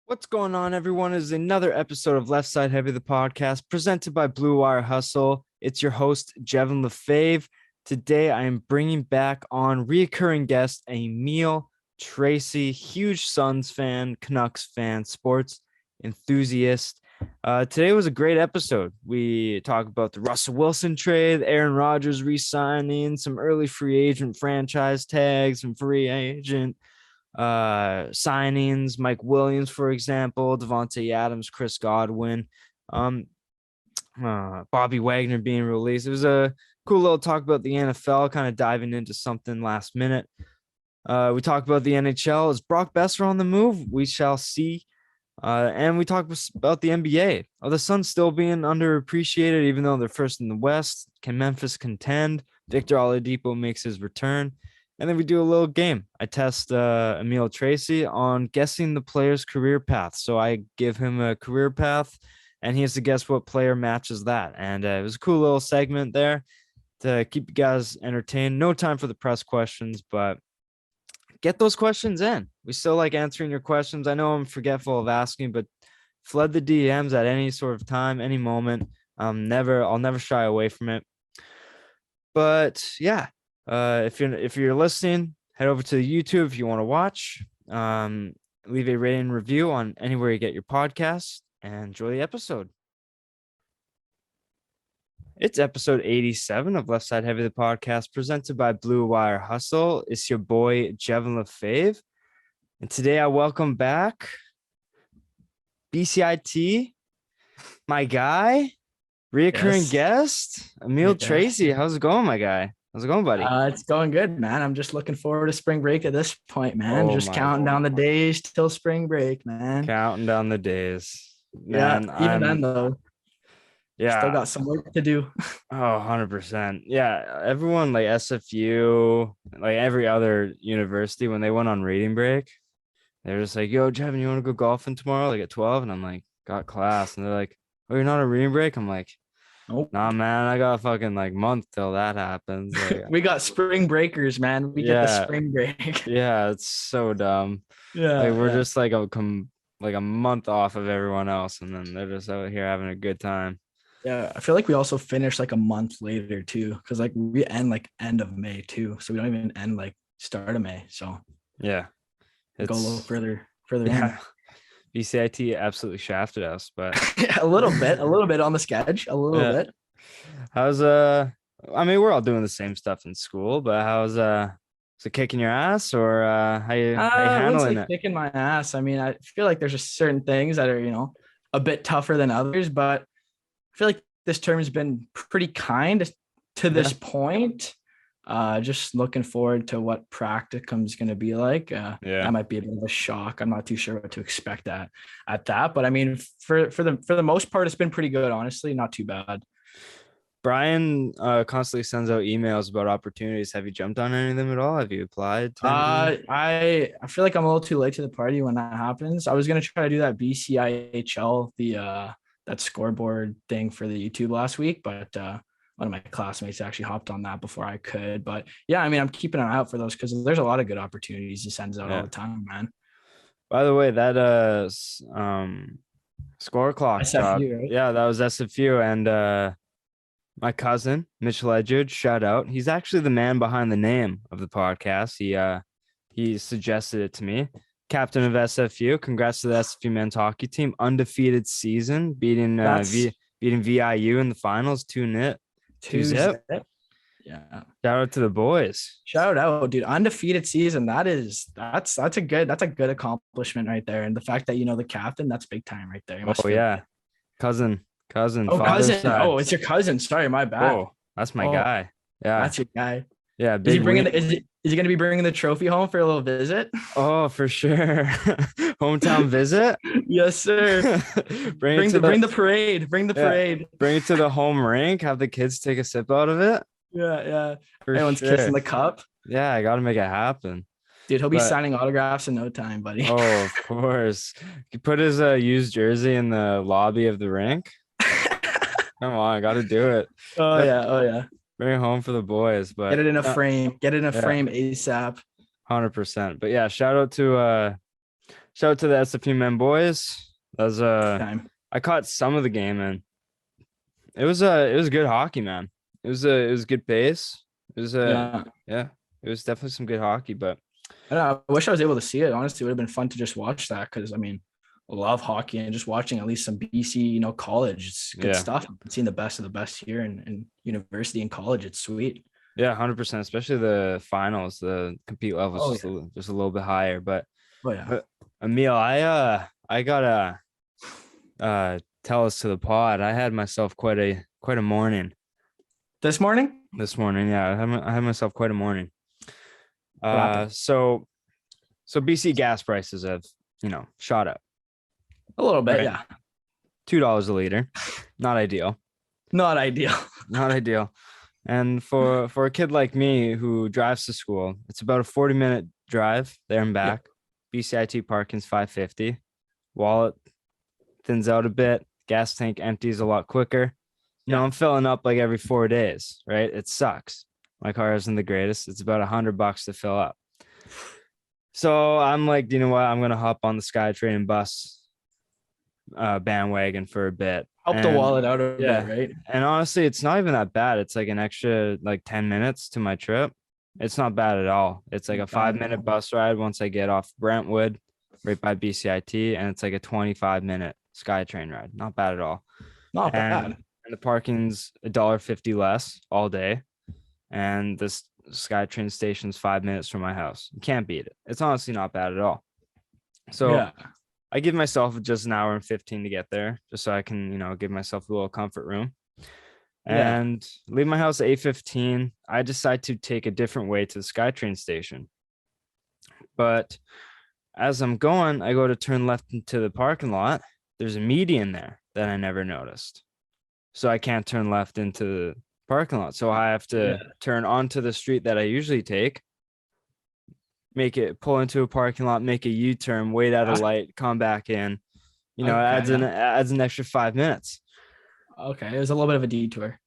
What's going on, everyone? Is another episode of Left Side Heavy, the podcast presented by Blue Wire Hustle. It's your host, Jevin Lefebvre. Today, I am bringing back on reoccurring guest, Emile Tracy, huge Suns fan, Canucks fan, sports enthusiast. Today was a great episode. We talk about the Russell Wilson trade, Aaron Rodgers re-signing, some early free agent franchise tags, some free agent signings, Mike Williams, for example, Devontae Adams, Chris Godwin, Bobby Wagner being released. It was a cool little talk about the NFL, kind of diving into something last minute. We talked about the NHL. Is Brock Boeser on the move? We shall see. And we talked about the NBA. Are the Suns still being underappreciated, even though they're first in the West? Can Memphis contend? Victor Oladipo makes his return. And then we do a little game. I test Emile Tracy on guessing the player's career path. So I give him a career path, and he has to guess what player matches that. And it was a cool little segment there to keep you guys entertained. No time for the press questions, but get those questions in. We still like answering your questions. I know I'm forgetful of asking, but flood the DMs at any sort of time, any moment. I'll never shy away from it. But yeah. If you're listening, head over to the YouTube if you want to watch. Leave a rating and review on anywhere you get your podcasts, and enjoy the episode. It's episode 87 of Left Side Heavy, the podcast presented by Blue Wire Hustle. It's your boy Jevin Lefebvre, and today I welcome back BCIT, my guy, reoccurring guest, Emile Tracy. How's it going, my guy? How's it going, buddy? It's going good, man. I'm just looking forward to spring break at this point, man. Just counting down the days till spring break, man. Counting down the days. Man, yeah, even then, though. Yeah. Still got some work to do. Oh, 100%. Yeah. Everyone like SFU, like every other university, when they went on reading break, they're just like, yo, Jevin, you want to go golfing tomorrow? Like at 12? And I'm like, got class. And they're like, oh, you're not on reading break? I'm like, nope. Nah, man, I got a fucking like month till that happens. Like, we got spring breakers, man. We get the spring break. Yeah, it's so dumb. Yeah, like we're just like a month off of everyone else, and then they're just out here having a good time. Yeah, I feel like we also finish like a month later too, because like we end like end of May too, so we don't even end like start of May. So yeah, go a little further in. BCIT absolutely shafted us, but yeah, a little bit on the sketch, a little bit. How's I mean, we're all doing the same stuff in school, but how's is it kicking your ass, or how you handling it? Kicking my ass. I mean, I feel like there's just certain things that are, a bit tougher than others, but I feel like this term has been pretty kind to this point. Just looking forward to what practicum is going to be like. That might be a bit of a shock. I'm not too sure what to expect at that, but I mean, for the most part, it's been pretty good. Honestly, not too bad. Brian constantly sends out emails about opportunities. Have you jumped on any of them at all? Have you applied to I feel like I'm a little too late to the party when that happens. I was gonna try to do that BCIHL, that scoreboard thing for the YouTube last week, but one of my classmates actually hopped on that before I could. But yeah, I mean, I'm keeping an eye out for those because there's a lot of good opportunities he sends out all the time, man. By the way, that score clock SFU, job, right? Yeah, that was SFU, and my cousin Mitchell Edgard, shout out. He's actually the man behind the name of the podcast. He suggested it to me. Captain of SFU. Congrats to the SFU men's hockey team. Undefeated season, beating VIU in the finals 2-0. 2-0. Yeah. Shout out to the boys. Shout out, dude. Undefeated season. That's a good accomplishment right there. And the fact that the captain, that's big time right there. Oh yeah. Cousin. Oh, cousin. Side. Oh, it's your cousin. Sorry, my bad. Oh, that's my guy. Yeah. That's your guy. Yeah. Is he going to be bringing the trophy home for a little visit? Oh, for sure. Hometown visit? Yes, sir. Bring the parade. Bring the parade. Bring it to the home rink. Have the kids take a sip out of it. Yeah. Everyone's kissing the cup. Yeah, I got to make it happen. Dude, he'll be signing autographs in no time, buddy. Oh, of course. He put his used jersey in the lobby of the rink. Come on, I got to do it. Oh, yeah. Bring it home for the boys. But get it in a frame. Get it in a frame ASAP. 100%. But yeah, shout out to shout out to the SFP men boys. That was Time. I caught some of the game and it was good hockey, man. It was good pace. It was yeah, it was definitely some good hockey, but I don't know, I wish I was able to see it. Honestly, it would have been fun to just watch that because I mean, I love hockey and just watching at least some BC, college. It's good stuff. I've seen the best of the best here in university and college. It's sweet. yeah, 100%, especially the finals, the compete level is just a little bit higher. But Emile, I gotta tell us to the pod. I had myself quite a morning. This morning? This morning, yeah. I had myself quite a morning. happened? So BC gas prices have, shot up. A little bit, Right. yeah. $2 a liter. Not ideal. Not ideal. Not ideal. And for a kid like me who drives to school, it's about a 40-minute drive there and back. BCIT parking's $5.50. Wallet thins out a bit. Gas tank empties a lot quicker. I'm filling up like every 4 days, right? It sucks. My car isn't the greatest. It's about $100 to fill up. So I'm like, you know what? I'm gonna hop on the SkyTrain and bus bandwagon for a bit. Help the wallet out a bit, right? And honestly, it's not even that bad. It's like an extra 10 minutes to my trip. It's not bad at all. It's like a 5-minute bus ride once I get off Brentwood, right by BCIT, and it's like a 25-minute SkyTrain ride. Not bad at all. Not bad. And the parking's $1.50 less all day. And this SkyTrain station's 5 minutes from my house. You can't beat it. It's honestly not bad at all. So I give myself just an hour and 15 to get there, just so I can, give myself a little comfort room. And leave my house at 8:15. I decide to take a different way to the SkyTrain station. But as I'm going, I go to turn left into the parking lot. There's a median there that I never noticed. So I can't turn left into the parking lot. So I have to turn onto the street that I usually take, pull into a parking lot, make a U-turn, wait at a light, come back in. Adds an extra 5 minutes. Okay, it was a little bit of a detour.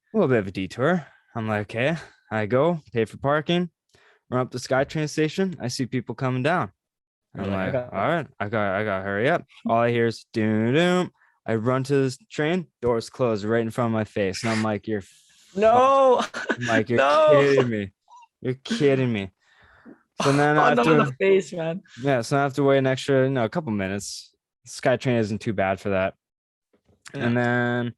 I'm like, okay, I go pay for parking, run up the SkyTrain station. I see people coming down. I'm like, all right, I got to hurry up. All I hear is doom doom. I run to this train, doors closed right in front of my face, and I'm like, you're kidding me. You're kidding me. So then the face, man. Yeah, so I have to wait an extra, a couple minutes. SkyTrain isn't too bad for that. Yeah. And then,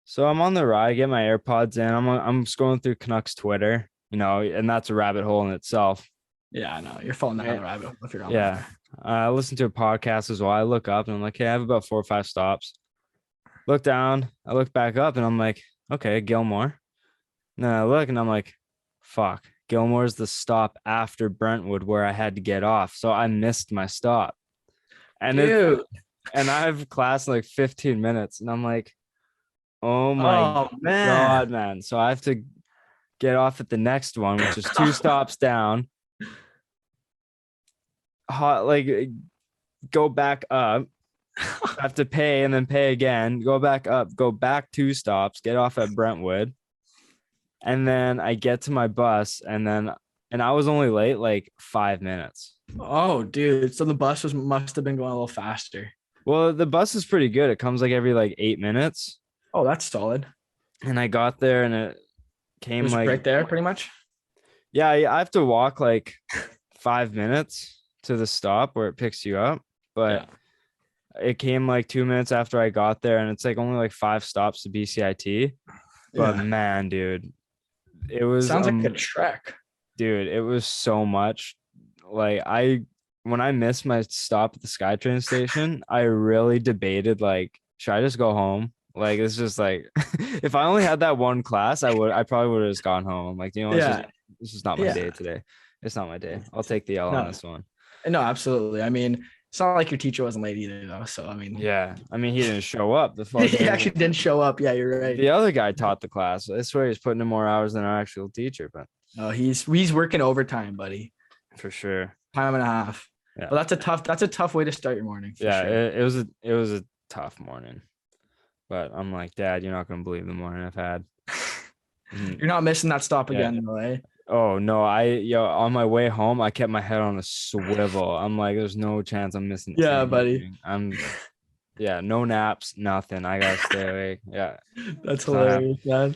so I'm on the ride, get my AirPods in. I'm scrolling through Canucks Twitter, and that's a rabbit hole in itself. Yeah, I know. You're falling down the rabbit hole if you're on there. I listen to a podcast as well. I look up and I'm like, hey, I have about 4 or 5 stops. Look down. I look back up and I'm like, okay, Gilmore. And then I look and I'm like, fuck. Gilmore's the stop after Brentwood where I had to get off. So I missed my stop. And I have class in 15 minutes. And I'm like, oh my God, man. So I have to get off at the next one, which is 2 stops down. Go back up. I have to pay and then pay again. Go back up. Go back 2 stops. Get off at Brentwood. And then I get to my bus and I was only late 5 minutes. Oh, dude. So the bus must have been going a little faster. Well, the bus is pretty good. It comes every 8 minutes. Oh, that's solid. And I got there and it came right there pretty much. Yeah, I have to walk 5 minutes to the stop where it picks you up. But it came 2 minutes after I got there and it's only 5 stops to BCIT. But man, dude. It was sounds like a trek, dude. It was so much. When I missed my stop at the SkyTrain station, I really debated should I just go home? It's just if I only had that one class, I probably would have just gone home. This is not my day today. It's not my day. I'll take the L on this one. No, absolutely. I mean, it's not like your teacher wasn't late either, though. So I mean, he didn't show up. He actually didn't show up. Yeah, you're right. The other guy taught the class. I swear he's putting in more hours than our actual teacher. But he's working overtime, buddy. For sure. Time and a half. Yeah. But that's a tough way to start your morning. Yeah, sure. It was a tough morning. But I'm like, Dad, you're not gonna believe the morning I've had. You're not missing that stop again, though, eh? Oh no, on my way home, I kept my head on a swivel. I'm like, there's no chance I'm missing Yeah, buddy. anything. Yeah, no naps, nothing. I gotta stay awake. Yeah, That's it's not happening. hilarious, man.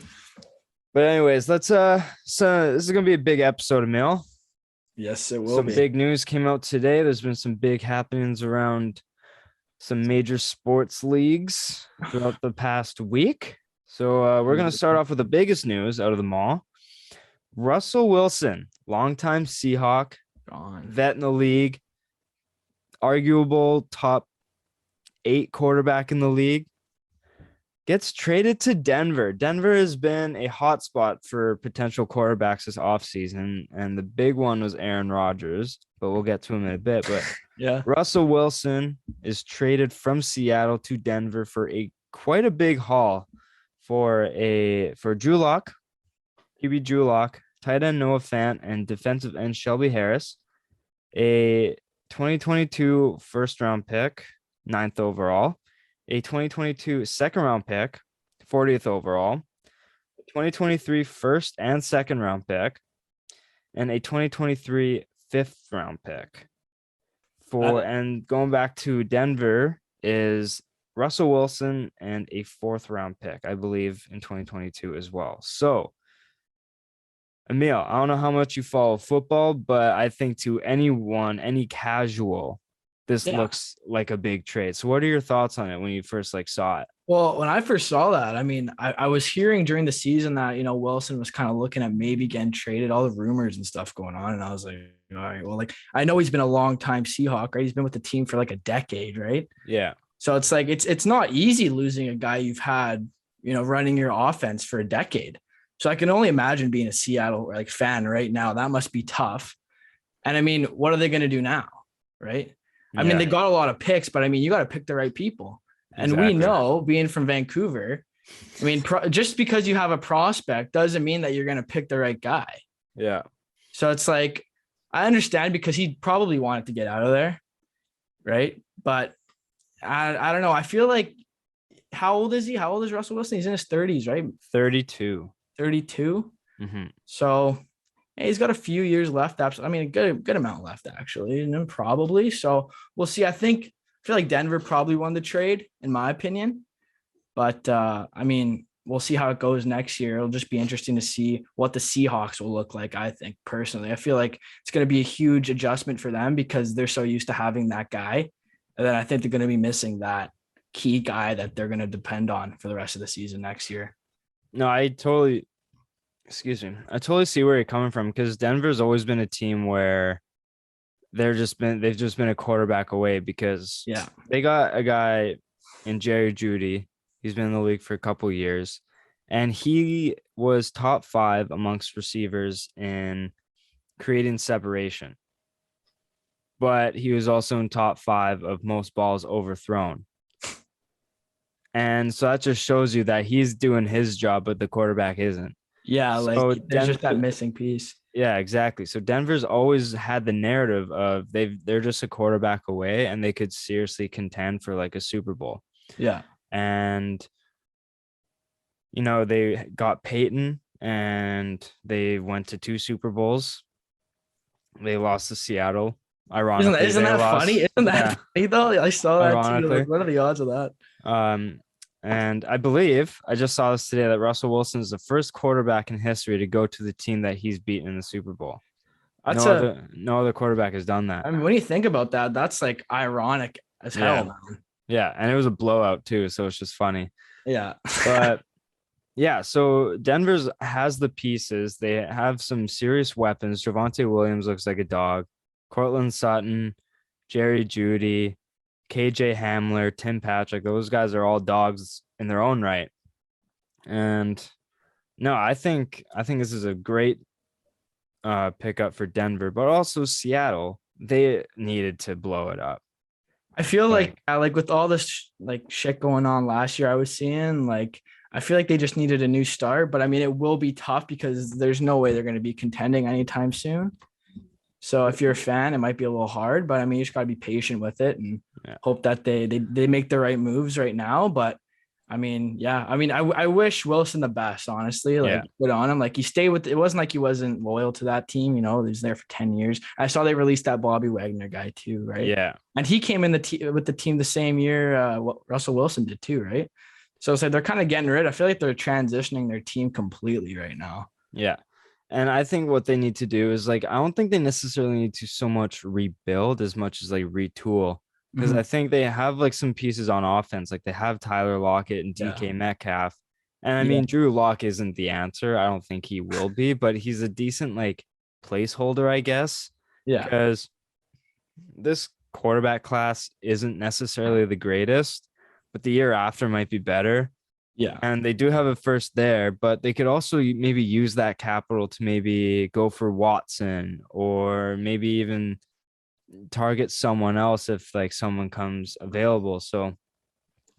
But anyways, let's so this is gonna be a big episode, Emile. Yes, it will Some be. big news came out today. There's been some big happenings around some major sports leagues throughout the past week. So we're gonna start off with the biggest news out of them all. Russell Wilson, longtime Seahawk, Gone. vet in the league, arguable top 8 quarterback in the league, gets traded to Denver. Denver has been a hotspot for potential quarterbacks this offseason, and the big one was Aaron Rodgers, but we'll get to him in a bit. But Yeah. Russell Wilson is traded from Seattle to Denver for quite a big haul for Drew Lock, QB Drew Lock, tight end Noah Fant, and defensive end Shelby Harris, a 2022 first round pick, 9th overall, a 2022 second round pick, 40th overall, 2023 first and second round pick, and a 2023 fifth round pick. And going back to Denver is Russell Wilson and a 4th round pick, I believe, in 2022 as well. So, Emile, I don't know how much you follow football, but I think to anyone, any casual, this looks like a big trade. So what are your thoughts on it when you first saw it? Well, when I first saw that, I mean, I was hearing during the season that, Wilson was kind of looking at maybe getting traded, all the rumors and stuff going on. And I was like, all right, well, I know he's been a long time Seahawk, right? He's been with the team for a decade, right? Yeah. So it's it's not easy losing a guy you've had, running your offense for a decade. So I can only imagine being a Seattle fan right now. That must be tough. And I mean, what are they going to do now? Right. I mean, they got a lot of picks, but I mean, you got to pick the right people. And we know, being from Vancouver, I mean, just because you have a prospect doesn't mean that you're going to pick the right guy. Yeah. So it's I understand because he probably wanted to get out of there. Right. But I don't know. I feel how old is he? How old is Russell Wilson? He's in his 30s, right? 32. 32. Mm-hmm. So he's got a few years left. I mean, a good amount left, actually, and then probably. So we'll see. I feel like Denver probably won the trade, in my opinion. But I mean, we'll see how it goes next year. It'll just be interesting to see what the Seahawks will look like, I think, personally. I feel like it's going to be a huge adjustment for them because they're so used to having that guy. And then I think they're going to be missing that key guy that they're going to depend on for the rest of the season next year. No, I totally see where you're coming from because Denver's always been a team where they've just been a quarterback away because they got a guy in Jerry Jeudy. He's been in the league for a couple years, and he was top 5 amongst receivers in creating separation. But he was also in top 5 of most balls overthrown. And so that just shows you that he's doing his job, but the quarterback isn't. Yeah, so there's just that missing piece. Yeah, exactly. So Denver's always had the narrative of they're just a quarterback away and they could seriously contend for a Super Bowl. Yeah. And they got Peyton and they went to 2 Super Bowls. They lost to Seattle. Ironically, isn't that funny? Isn't that funny though? I saw that too. What are the odds of that? And I believe I just saw this today that Russell Wilson is the first quarterback in history to go to the team that he's beaten in the Super Bowl. No other quarterback has done that. I mean, when you think about that, that's ironic as hell, man. Yeah, and it was a blowout too, so it's just funny. Yeah. But yeah, so Denver's has the pieces. They have some serious weapons. Javonte Williams looks like a dog. Cortland Sutton, Jerry Jeudy, KJ Hamler, Tim Patrick, those guys are all dogs in their own right. And no, I think this is a great pickup for Denver, but also Seattle. They needed to blow it up. I feel like with all this shit going on last year, I was seeing I feel like they just needed a new start, but I mean, it will be tough because there's no way they're going to be contending anytime soon. So if you're a fan, it might be a little hard, but I mean, you just got to be patient with it and hope that they make the right moves right now. But I mean, yeah. I mean, I wish Wilson the best, honestly. Like, Yeah. good on him. Like, he stayed with it. Wasn't like he wasn't loyal to that team. You know, he was there for 10 years. I saw they released that Bobby Wagner guy too, right? Yeah. And he came in with the team the same year what Russell Wilson did too, right? So it's like they're kind of getting rid. I feel like they're transitioning their team completely right now. Yeah. And I think what they need to do is like, I don't think they necessarily need to so much rebuild as much as like retool. Because Mhm. I think they have like some pieces on offense. Like they have Tyler Lockett and Yeah. DK Metcalf. And I Yeah. mean, Drew Lock isn't the answer. I don't think he will be, but he's a decent like placeholder, I guess. Yeah. Because this quarterback class isn't necessarily the greatest, but the year after might be better. Yeah. And they do have a first there, but they could also maybe use that capital to maybe go for Watson or maybe even target someone else if like someone comes available. So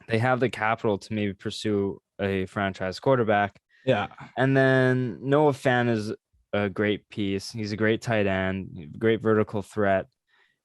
they have the capital to maybe pursue a franchise quarterback. Yeah. And then Noah Fan is a great piece. He's a great tight end, great vertical threat.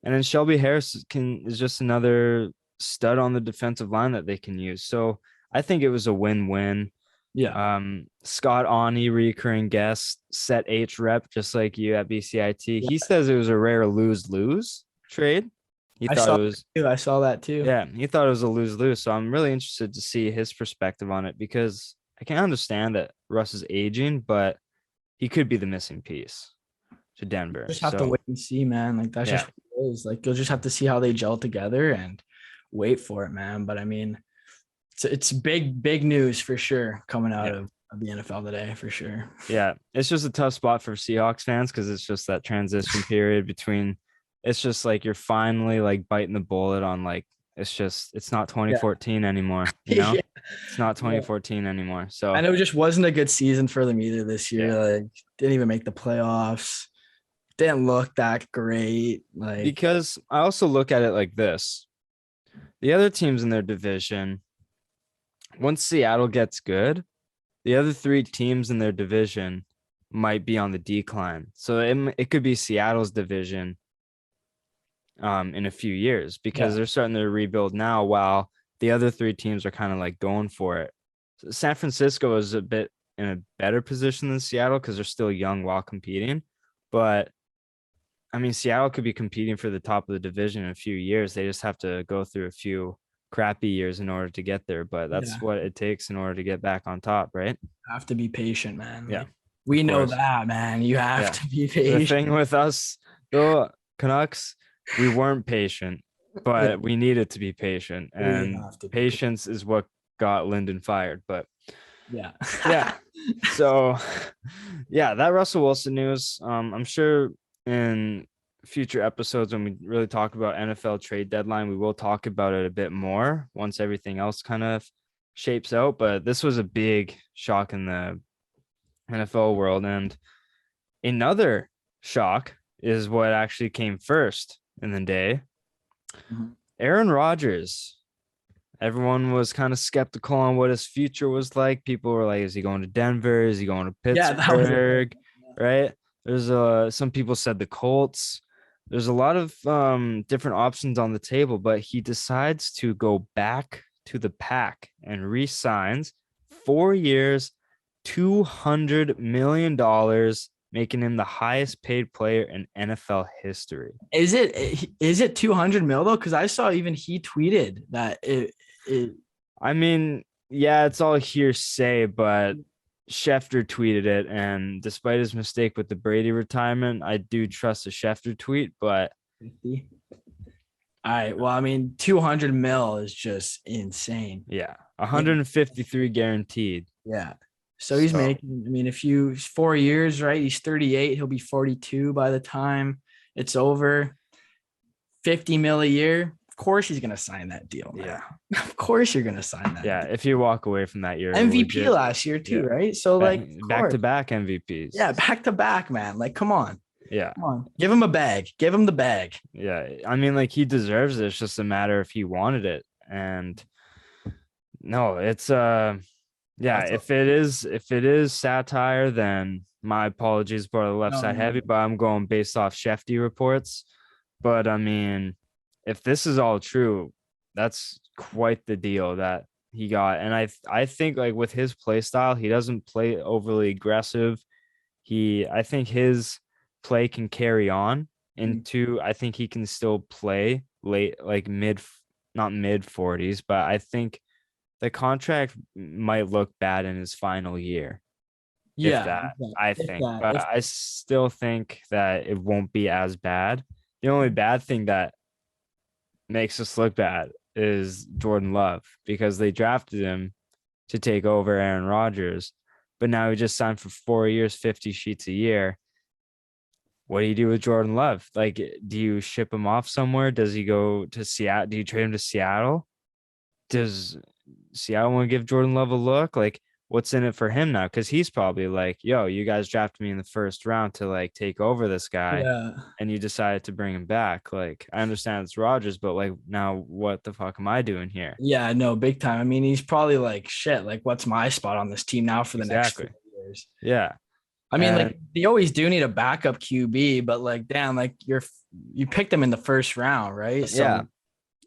And then Shelby Harris is just another stud on the defensive line that they can use. So I think it was a win-win. Yeah. Scott Ani, recurring guest, set H rep just like you at BCIT. Yeah. He says it was a rare lose-lose trade. He I thought saw it was that too. I saw that too. yeah, he thought it was a lose-lose. So I'm really interested to see his perspective on it because I can understand that Russ is aging, but he could be the missing piece to Denver. Just have to So wait and see, man. Like that's yeah, just what it is. Like you'll just have to see how they gel together and wait for it, man. But I mean, it's big news for sure coming out yeah. of the NFL today for sure. Yeah, it's just a tough spot for Seahawks fans because it's just that transition period between. It's just like you're finally like biting the bullet on like it's not Yeah. 2014 anymore. You know, Yeah. it's not Yeah. 2014 anymore. So And it just wasn't a good season for them either this year. yeah, Like didn't even make the playoffs. Didn't look that great. Like because I also look at it like this: the other teams in their division, once Seattle gets good, the other three teams in their division might be on the decline. So it could be Seattle's division in a few years because yeah, they're starting to rebuild now while the other three teams are kind of like going for it. So San Francisco is a bit in a better position than Seattle because they're still young while competing. But I mean, Seattle could be competing for the top of the division in a few years. They just have to go through a few crappy years in order to get there. But that's yeah. what it takes in order to get back on top, right? Have to be patient, man. Yeah, Like we of know course. that, man. You have Yeah. to be The patient. thing with us, the Canucks, we weren't patient, but we needed to be patient. We And have to be patient. patience is what got Lyndon fired. But Yeah. yeah. So yeah, that Russell Wilson news. I'm sure in future episodes when we really talk about NFL trade deadline, we will talk about it a bit more once everything else kind of shapes out. But this was a big shock in the NFL world. And another shock is what actually came first in the day. Mhm. Aaron Rodgers. Everyone was kind of skeptical on what his future was like. People were like, is he going to Denver? Is he going to Yeah, that was it. Pittsburgh? Right? There's some people said the Colts. There's a lot of different options on the table, but he decides to go back to the pack and re-signs 4 years, $200 million, making him the highest paid player in NFL history. Is it 200 mil though? Because I saw even he tweeted that I mean, yeah, it's all hearsay, but Schefter tweeted it. And despite his mistake with the Brady retirement, I do trust a Schefter tweet, but 50. All right. Well, I mean, 200 mil is just insane. yeah, 153 guaranteed. Yeah. So he's making, I mean, if you 4 years, right? He's 38. He'll be 42 by the time it's over. 50 mil a year. Of course he's gonna sign that deal, man. Yeah. Of course you're gonna sign that. Yeah, deal. if you walk away from that year, MVP last year too, Yeah. right? So like back to back MVPs. Yeah, back to back, man. Like, come on. Yeah. Come on. Give him a bag. Give him the bag. Yeah. I mean, like he deserves it. It's just a matter if he wanted it. And no, it's yeah, if it is satire, then my apologies for the left side heavy, but I'm going based off Shefty reports. But I mean, if this is all true, that's quite the deal that he got. And I think like with his play style, he doesn't play overly aggressive. I think his play can carry on into, I think he can still play late, like not mid 40s, but I think the contract might look bad in his final year. If Yeah, that, I if think, that, but if I still think that it won't be as bad. The only bad thing that makes us look bad is Jordan Love, because they drafted him to take over Aaron Rodgers, but now he just signed for 4 years, 50 sheets a year. What do you do with Jordan Love? Like, do you ship him off somewhere? Does he go to Seattle? Do you trade him to Seattle? Does Seattle want to give Jordan Love a look? Like, what's in it for him now? Because he's probably like, yo, you guys drafted me in the first round to like take over this guy, yeah, and you decided to bring him back. Like, I understand it's Rodgers, but like, now what the fuck am I doing here? yeah, no, big time. I mean, he's probably like, shit, like, what's my spot on this team now for the next Exactly. 4 years? Yeah. I mean, And like, they always do need a backup QB, but like, damn, like, you picked him in the first round, right? So,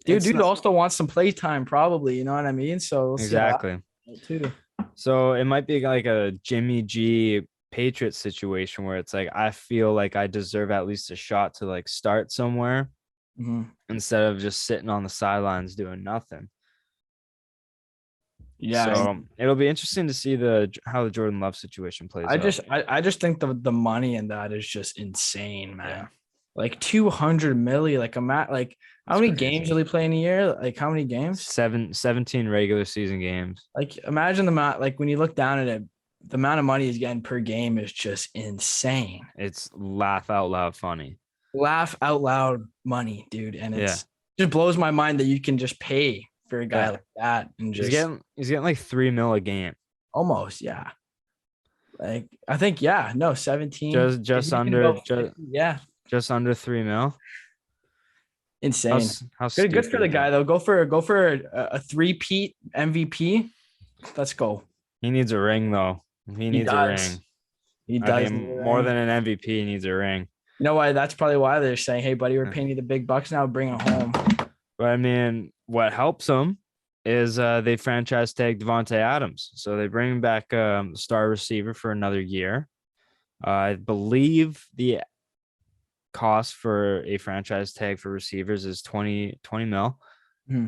yeah, dude also wants some play time, probably. You know what I mean? So we'll see how that exactly. goes too. So it might be like a Jimmy G Patriots situation where it's like, I feel like I deserve at least a shot to like start somewhere instead of just sitting on the sidelines doing nothing. Yeah, So it'll be interesting to see how the Jordan Love situation plays out. I just think the money in that is just insane, man. Yeah. Like 200 million, like like how It's many crazy. games do they play in a year? Like how many games? 17 regular season games. Like imagine the amount, like when you look down at it, the amount of money he's getting per game is just insane. It's laugh out loud funny. Laugh out loud money, dude. And Yeah. just blows my mind that you can just pay for a guy like that and just he's getting like $3 million a game. almost, yeah. Like I think, yeah, no, 17. Just under just under 3 million. Insane. How Good for the stupid guy though. Go for a three-peat MVP. Let's go. He needs a ring though. He needs a ring. He I does. think more than an MVP, he needs a ring. You know why? That's probably why they're saying, "Hey, buddy, we're paying you the big bucks now. Bring it home." But I mean, what helps them is they franchise tag Devontae Adams, so they bring back star receiver for another year. I believe the cost for a franchise tag for receivers is 20 mil.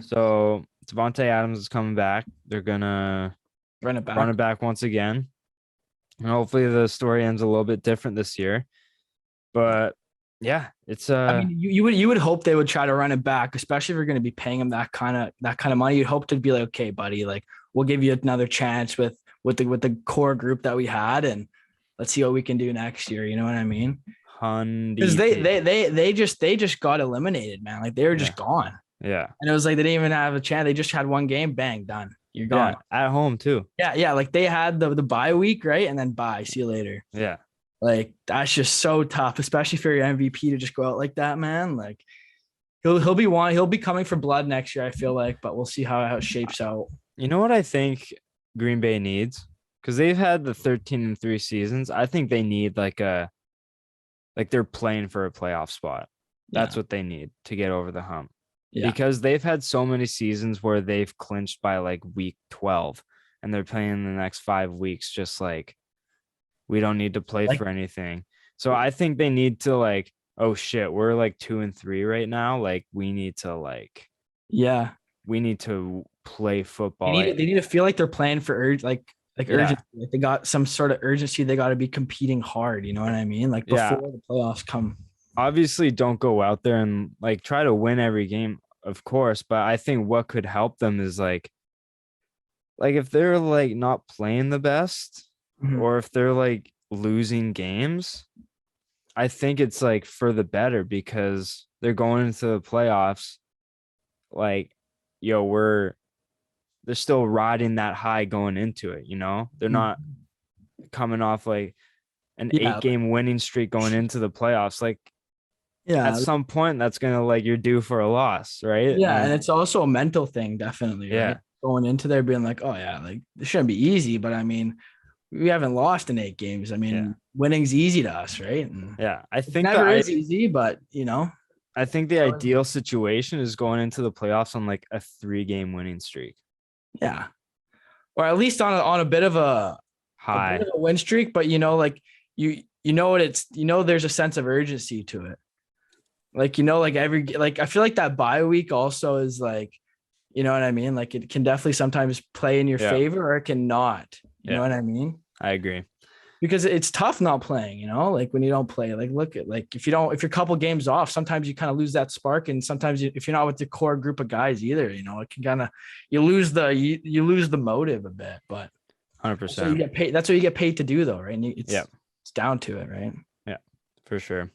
So Devontae Adams is coming back. They're gonna run it back once again, and hopefully the story ends a little bit different this year. But yeah, it's I mean, you would hope they would try to run it back, especially if you're going to be paying him that kind of money. You'd hope to be like, okay, buddy, like we'll give you another chance with the core group that we had, and let's see what we can do next year. You know what I mean? Because they just got eliminated, man. Like they were just gone. Yeah, and it was like they didn't even have a chance. They just had one game, bang, done. You're gone. At home too. Yeah. Like they had the bye week, right, and then bye. See you later. Yeah. Like that's just so tough, especially for your MVP to just go out like that, man. Like he'll be coming for blood next year, I feel like, but we'll see how it shapes out. You know what I think Green Bay needs? Because they've had the 13-3 seasons. I think they need they're playing for a playoff spot. That's what they need to get over the hump. Yeah. Because they've had so many seasons where they've clinched by like week 12 and they're playing the next 5 weeks just like, we don't need to play for anything. So I think they need to like, oh shit, we're like 2-3 right now. Like we need to play football. They need to feel like they're playing for urgency. Like they got some sort of urgency. They got to be competing hard. You know what I mean? Like before the playoffs come. Obviously, don't go out there and like try to win every game, of course. But I think what could help them is like if they're like not playing the best, or if they're like losing games, I think it's like for the better because they're going into the playoffs. Like, they're still riding that high going into it. You know, they're not coming off like an 8-game winning streak going into the playoffs. Like, at some point that's going to like you're due for a loss, right? Yeah. And it's also a mental thing, definitely. Yeah. Right? Going into there being like, oh yeah, like this shouldn't be easy, but I mean, we haven't lost in 8 games. I mean, winning's easy to us, right? And I think it never is easy, but I think the ideal situation is going into the playoffs on like a 3-game winning streak. Yeah. Or at least on a bit of a High. win streak, but like there's a sense of urgency to it. Like, like I feel like that bye week also is like, you know what I mean? Like it can definitely sometimes play in your favor or it can not. You know what I mean? I agree. Because it's tough not playing, like when you don't play, like look at like if you're a couple games off, sometimes you kind of lose that spark. And sometimes if you're not with the core group of guys either, it can kind of, you lose the motive a bit, but 100%. so you get paid. That's what you get paid to do though. Right. And it's down to it. Right. Yeah, for sure.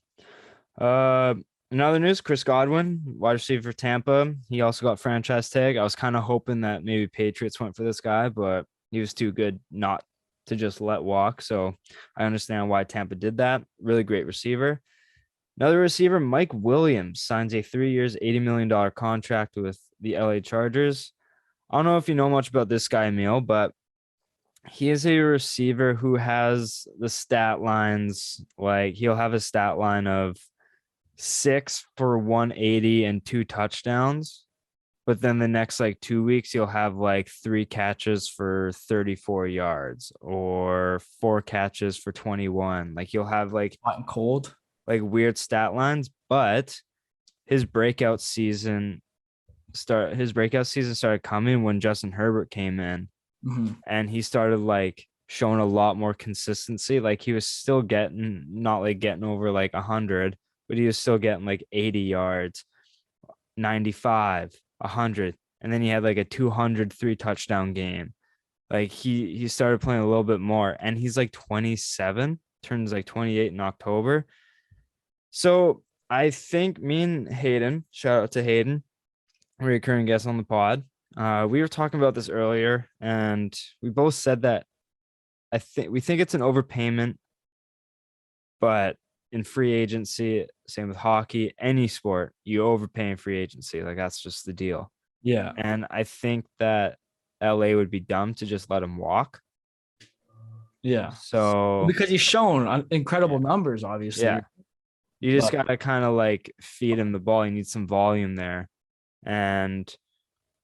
In other news, Chris Godwin, wide receiver for Tampa. He also got franchise tag. I was kind of hoping that maybe Patriots went for this guy, but he was too good not to just let walk. So I understand why Tampa did that. Really great receiver. Another receiver, Mike Williams, signs a 3 years, $80 million contract with the LA Chargers. I don't know if you know much about this guy, Emile, but he is a receiver who has the stat lines. Like he'll have a stat line of 6 for 180 and 2 touchdowns. But then the next like 2 weeks, you'll have like 3 catches for 34 yards or 4 catches for 21. Like you'll have like hot and cold, like weird stat lines. But his breakout season started coming when Justin Herbert came in, and he started like showing a lot more consistency. Like he was still not getting over like 100, but he was still getting like 80 yards, 95. 100, and then he had like a 203 touchdown game. Like he started playing a little bit more, and he's like 27, turns like 28 in October. So I think me and Hayden, shout out to Hayden, recurring guest on the pod, we were talking about this earlier, and we both said that we think it's an overpayment, but in free agency, same with hockey, any sport, you overpay in free agency. Like that's just the deal. Yeah. And I think that LA would be dumb to just let him walk. Yeah. So because he's shown incredible numbers, obviously. Yeah. You just got to kind of like feed him the ball. You need some volume there. And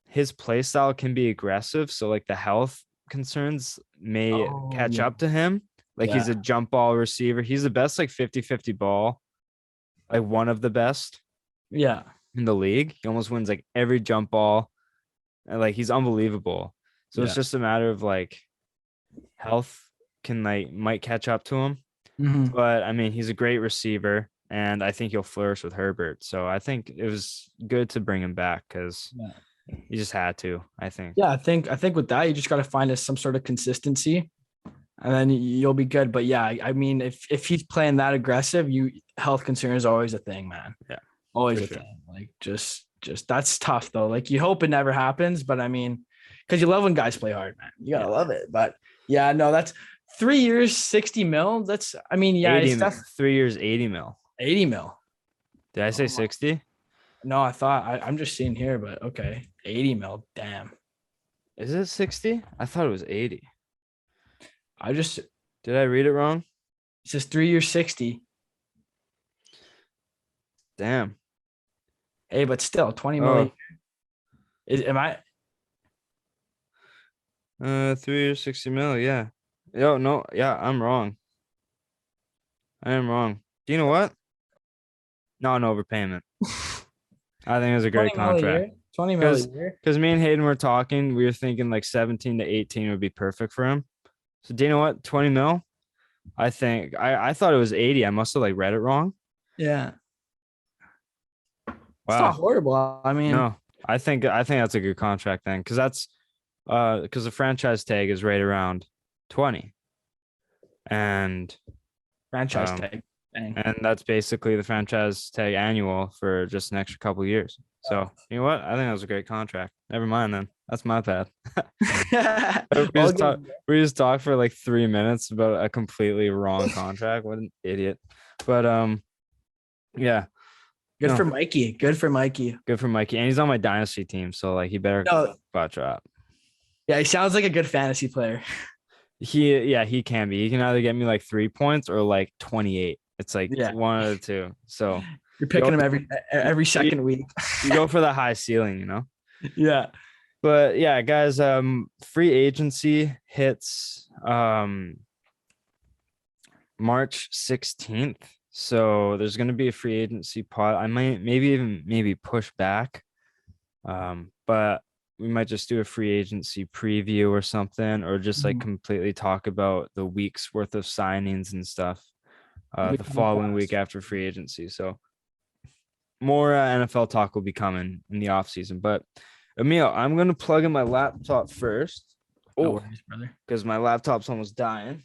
his play style can be aggressive. So like the health concerns may catch up to him. Like he's a jump ball receiver. He's the best like 50-50 ball, like one of the best in the league. He almost wins like every jump ball. And like he's unbelievable. So it's just a matter of like health might catch up to him. But I mean, he's a great receiver, and I think he'll flourish with Herbert. So I think it was good to bring him back because you just had to, I think. Yeah, I think with that, you just got to find some sort of consistency, and then you'll be good. But yeah, I mean, if he's playing that aggressive, health concern is always a thing, man. Yeah, always a thing. Like just that's tough though. Like you hope it never happens, but I mean, because you love when guys play hard, man. You gotta love it. But yeah, no, that's 3 years, 60 mil. That's, I mean, yeah, 3 years, 80 mil. 80 mil. Did I say 60? No, I thought I'm just seeing here, but okay, 80 mil. Damn. Is it 60? I thought it was 80. Did I read it wrong? It says 3 years, 60. Damn. Hey, but still 20 million. Am I? 3 years, 60 mil. Yeah. No. Yeah, I'm wrong. I am wrong. Do you know what? Not an overpayment. I think it was a great contract. 20 million a year. Because me and Hayden were talking, we were thinking like 17 to 18 would be perfect for him. So do you know what? 20 mil? I think I thought it was 80. I must have like read it wrong. Yeah. Wow. It's not horrible. I mean, no, I think that's a good contract then, because that's because the franchise tag is right around 20, and franchise tag, and that's basically the franchise tag annual for just an extra couple of years. So you know what? I think that was a great contract. Never mind then. That's my bad. we just talked for like 3 minutes about a completely wrong contract. What an idiot. But yeah. Good for Mikey. Good for Mikey. And he's on my dynasty team, so like he better butt drop. Yeah, he sounds like a good fantasy player. He can be. He can either get me like 3 points or like 28. It's like one of the two. So you're picking him every second week. You go for the high ceiling, you know? Yeah. But yeah, guys, free agency hits March 16th. So there's going to be a free agency pod. I might maybe push back. But we might just do a free agency preview or something, or just like completely talk about the week's worth of signings and stuff the following week after free agency. So more NFL talk will be coming in the off season. But Emile, I'm gonna plug in my laptop first. No worries, brother. Because my laptop's almost dying.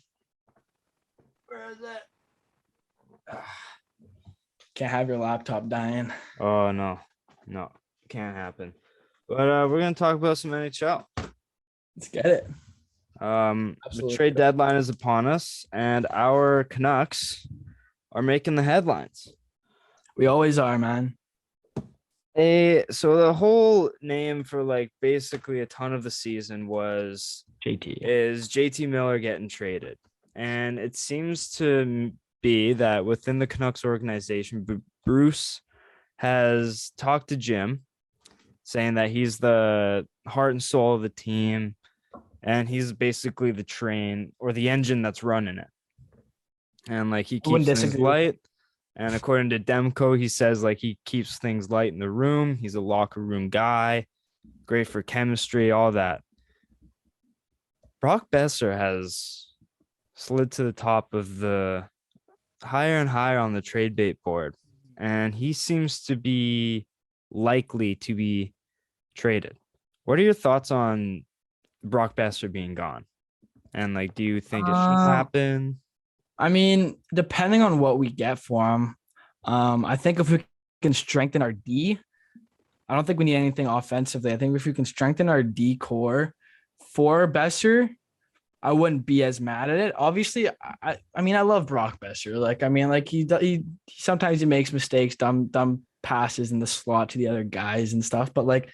Where is it? Can't have your laptop dying. Oh no, can't happen. But we're gonna talk about some NHL. Let's get it. The trade deadline is upon us, and our Canucks are making the headlines. We always are, man. So the whole name for like basically a ton of the season is JT Miller getting traded. And it seems to be that within the Canucks organization, Bruce has talked to Jim, saying that he's the heart and soul of the team, and he's basically the train or the engine that's running it. And like he keeps things light. And according to Demko, he says like he keeps things light in the room. He's a locker room guy, great for chemistry, all that. Brock Boeser has slid to the top of the higher and higher on the trade bait board, and he seems to be likely to be traded. What are your thoughts on Brock Boeser being gone? And like, do you think it should happen? I mean, depending on what we get for him, I think if we can strengthen our D, I don't think we need anything offensively. I think if we can strengthen our D core for Boeser, I wouldn't be as mad at it. Obviously, I mean, I love Brock Boeser. Like, I mean, like he sometimes he makes mistakes, dumb passes in the slot to the other guys and stuff. But like,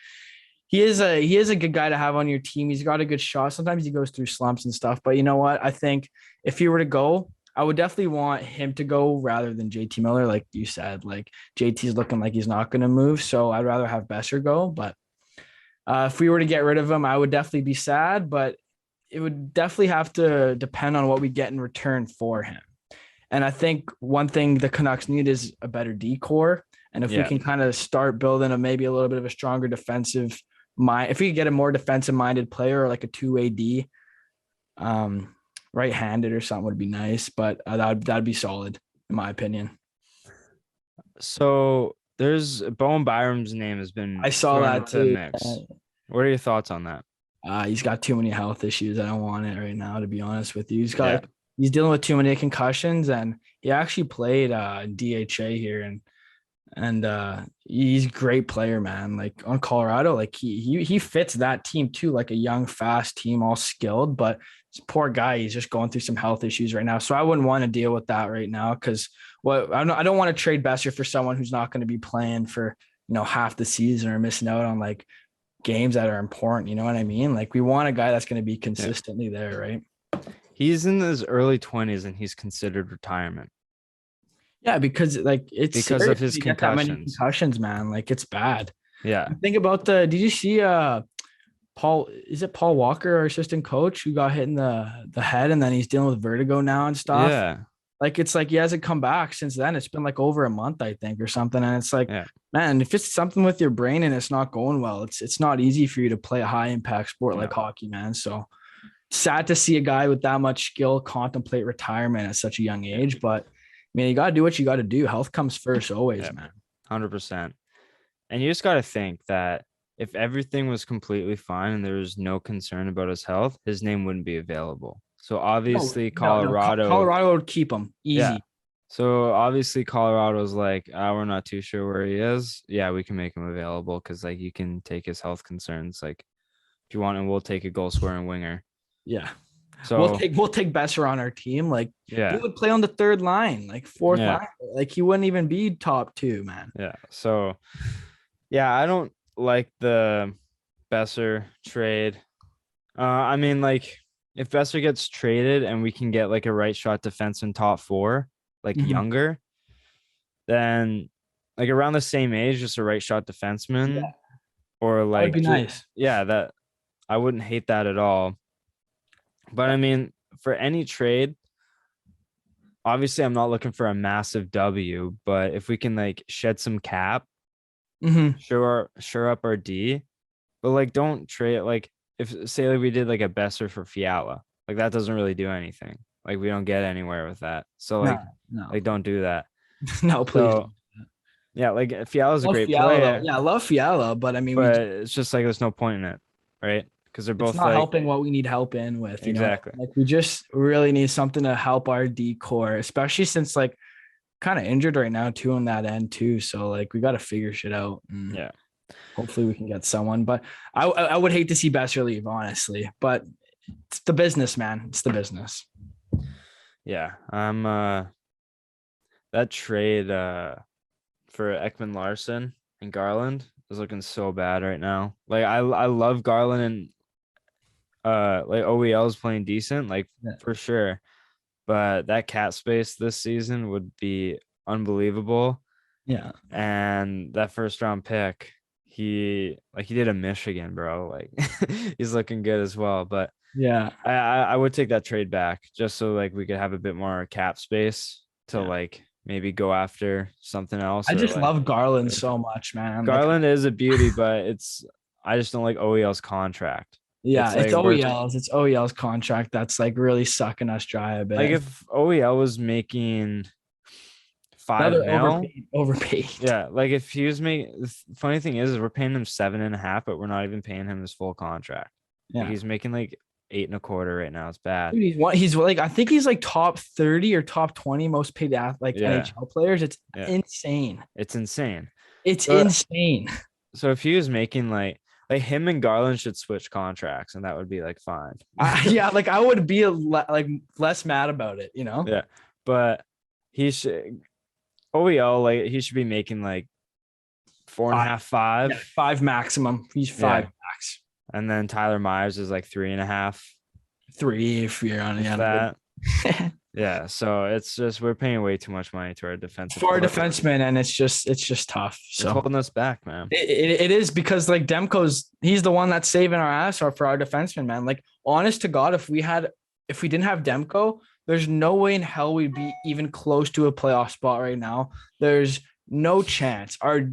he is a good guy to have on your team. He's got a good shot. Sometimes he goes through slumps and stuff. But you know what? I think if he were to go, I would definitely want him to go rather than JT Miller. Like you said, like JT's looking like he's not going to move. So I'd rather have Boeser go. But if we were to get rid of him, I would definitely be sad. But it would definitely have to depend on what we get in return for him. And I think one thing the Canucks need is a better D core. And if we can kind of start building maybe a little bit of a stronger defensive mind, if we could get a more defensive minded player or like a 2-way D, right-handed or something would be nice, but that'd be solid in my opinion. So there's Bowen Byram's name has been. I saw that too. What are your thoughts on that? He's got too many health issues. I don't want it right now, to be honest with you. He's dealing with too many concussions, and he actually played DHA here, and he's a great player, man. Like on Colorado, like he fits that team too, like a young, fast team, all skilled. But this poor guy, he's just going through some health issues right now. So I wouldn't want to deal with that right now because I don't want to trade Boeser for someone who's not going to be playing for half the season or missing out on like games that are important. You know what I mean? Like we want a guy that's going to be consistently there, right? He's in his early 20s and he's considered retirement. Yeah, because like it's because of his concussions, man. Like it's bad. Yeah. Think about did you see Paul Walker, our assistant coach, who got hit in the head and then he's dealing with vertigo now and stuff? Yeah. Like it's like he hasn't come back since then. It's been like over a month, I think, or something. And it's like, man, if it's something with your brain and it's not going well, it's not easy for you to play a high impact sport like hockey, man. So sad to see a guy with that much skill contemplate retirement at such a young age. But I mean, you got to do what you got to do. Health comes first always, man. 100%. And you just got to think that if everything was completely fine and there was no concern about his health, his name wouldn't be available. So obviously Colorado would keep him easy. Yeah. So obviously Colorado's like, we're not too sure where he is. Yeah, we can make him available because like you can take his health concerns. Like if you want him, we'll take a goal scoring winger. Yeah. So we'll take Boeser on our team. Like he would play on the third line, like fourth line. Like he wouldn't even be top two, man. Yeah. So I don't like the Boeser trade. I mean, like if Boeser gets traded and we can get like a right shot defenseman top four, like younger, then like around the same age, just a right shot defenseman. or That would like be nice. yeah, that I wouldn't hate that at all. But I mean, for any trade, obviously I'm not looking for a massive W, but if we can like shed some cap, Mm-hmm. sure up our D, but like don't trade like if say like we did like a Boeser for Fiala, like that doesn't really do anything. Like we don't get anywhere with that. So No, no, like don't do that. no, please. So yeah, like Fiala's a Love great Fiala though. player, Yeah, I love Fiala, but I mean, but it's just like there's no point in it, right? Because they're it's both not like helping what we need help in with. You know, exactly. like we just really need something to help our decor, especially since like kind of injured right now too on that end too. So like we got to figure shit out. And Yeah. hopefully we can get someone. But I would hate to see Boeser leave, honestly. But it's the business, man. It's the business. Yeah. I'm that trade for Ekman Larson and Garland is looking so bad right now. Like I love Garland and like OEL is playing decent, like Yeah. for sure. But that cap space this season would be unbelievable. Yeah. And that first round pick, he did a Michigan, bro. Like he's looking good as well. But Yeah. I would take that trade back just so like we could have a bit more cap space to like maybe go after something else. I Or just like love Garland so much, man. Like, Garland is a beauty, but I just don't like OEL's contract. yeah, It's it's like we're OEL's contract that's like really sucking us dry a like bit. if OEL was making Another 5 mil, overpaid. yeah, like if he was making, the funny thing is we're paying him 7.5, but we're not even paying him his full contract. Like Yeah. he's making like 8.25 right now. It's bad. Dude, he's like, I think he's like top 30 or top 20 most paid like Yeah, NHL players. It's yeah, insane. it's insane. It's So, insane. so if he was making like him and Garland should switch contracts, and that would be like fine. Yeah, like I would be like less mad about it, you know? Yeah, but he should OEL like he should be making like 4.5, 5. Yeah, 5 maximum. He's 5 Yeah. max. And then Tyler Myers is like 3.5. 3 if you're on That. Yeah. So it's just we're paying way too much money to our defensive for a core. defenseman, and it's just tough. It's So holding us back, man. it is because like he's the one that's saving our ass for our defenseman, man. Like honest to God, if we didn't have Demko, there's no way in hell we'd be even close to a playoff spot right now. There's no chance. Our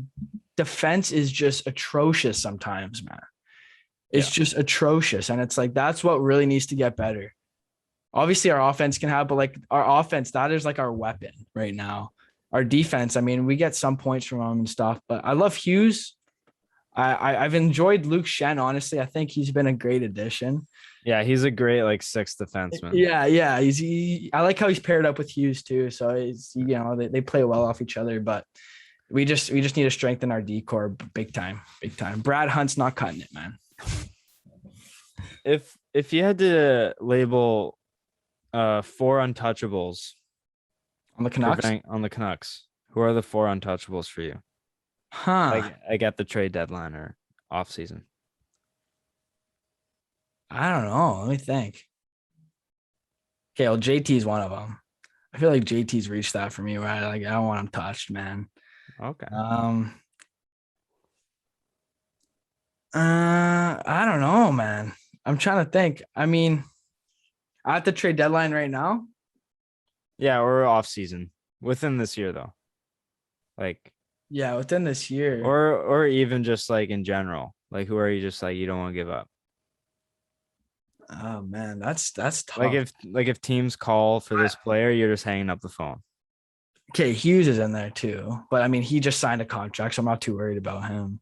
defense is just atrocious sometimes, man. It's just atrocious. And it's like, that's what really needs to get better. Obviously our offense can have, but like our offense, that is like our weapon right now. Our defense, I mean, we get some points from them and stuff, but I love Hughes. I've enjoyed Luke Shen. Honestly, I think he's been a great addition. Yeah, he's a great like sixth defenseman. Yeah. I like how he's paired up with Hughes too. So it's, they play well off each other, but we just need to strengthen our decor big time. Brad Hunt's not cutting it, man. If you had to label 4 untouchables On the Canucks? on the Canucks, who are the 4 untouchables for you? Huh. Like at the trade deadline or off season. I don't know. Let me think. Okay, well, JT's one of them. I feel like JT's reached that for me where I don't want him touched, man. Okay. I don't know, man. I'm trying to think. I mean, at the trade deadline right now. Yeah, or off season within this year though. Like yeah, within this year. Or even just like in general. Like who are you just like you don't want to give up? Oh man, that's tough. Like if teams call for this player, you're just hanging up the phone. Okay, Hughes is in there too, but I mean he just signed a contract, so I'm not too worried about him.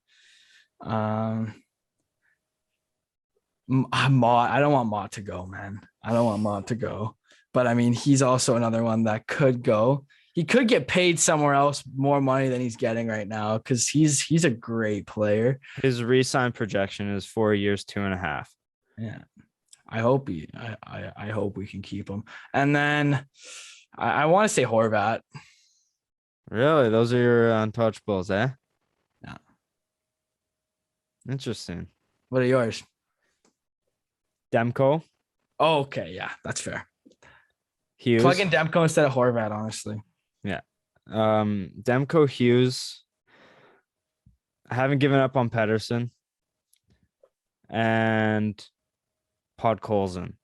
Mott, I don't want Mott to go, man. I don't want Mott to go. But I mean, he's also another one that could go. He could get paid somewhere else more money than he's getting right now because he's a great player. His re-sign projection is 4 years, 2.5. Yeah. I hope I hope we can keep him. And then I want to say Horvat. Really? Those are your untouchables, eh? Yeah. Interesting. What are yours? Demko. Oh, okay. Yeah, that's fair. Hughes. Plug in Demko instead of Horvat, honestly. Yeah. Demko, Hughes. I haven't given up on Pedersen. and Podkolzin.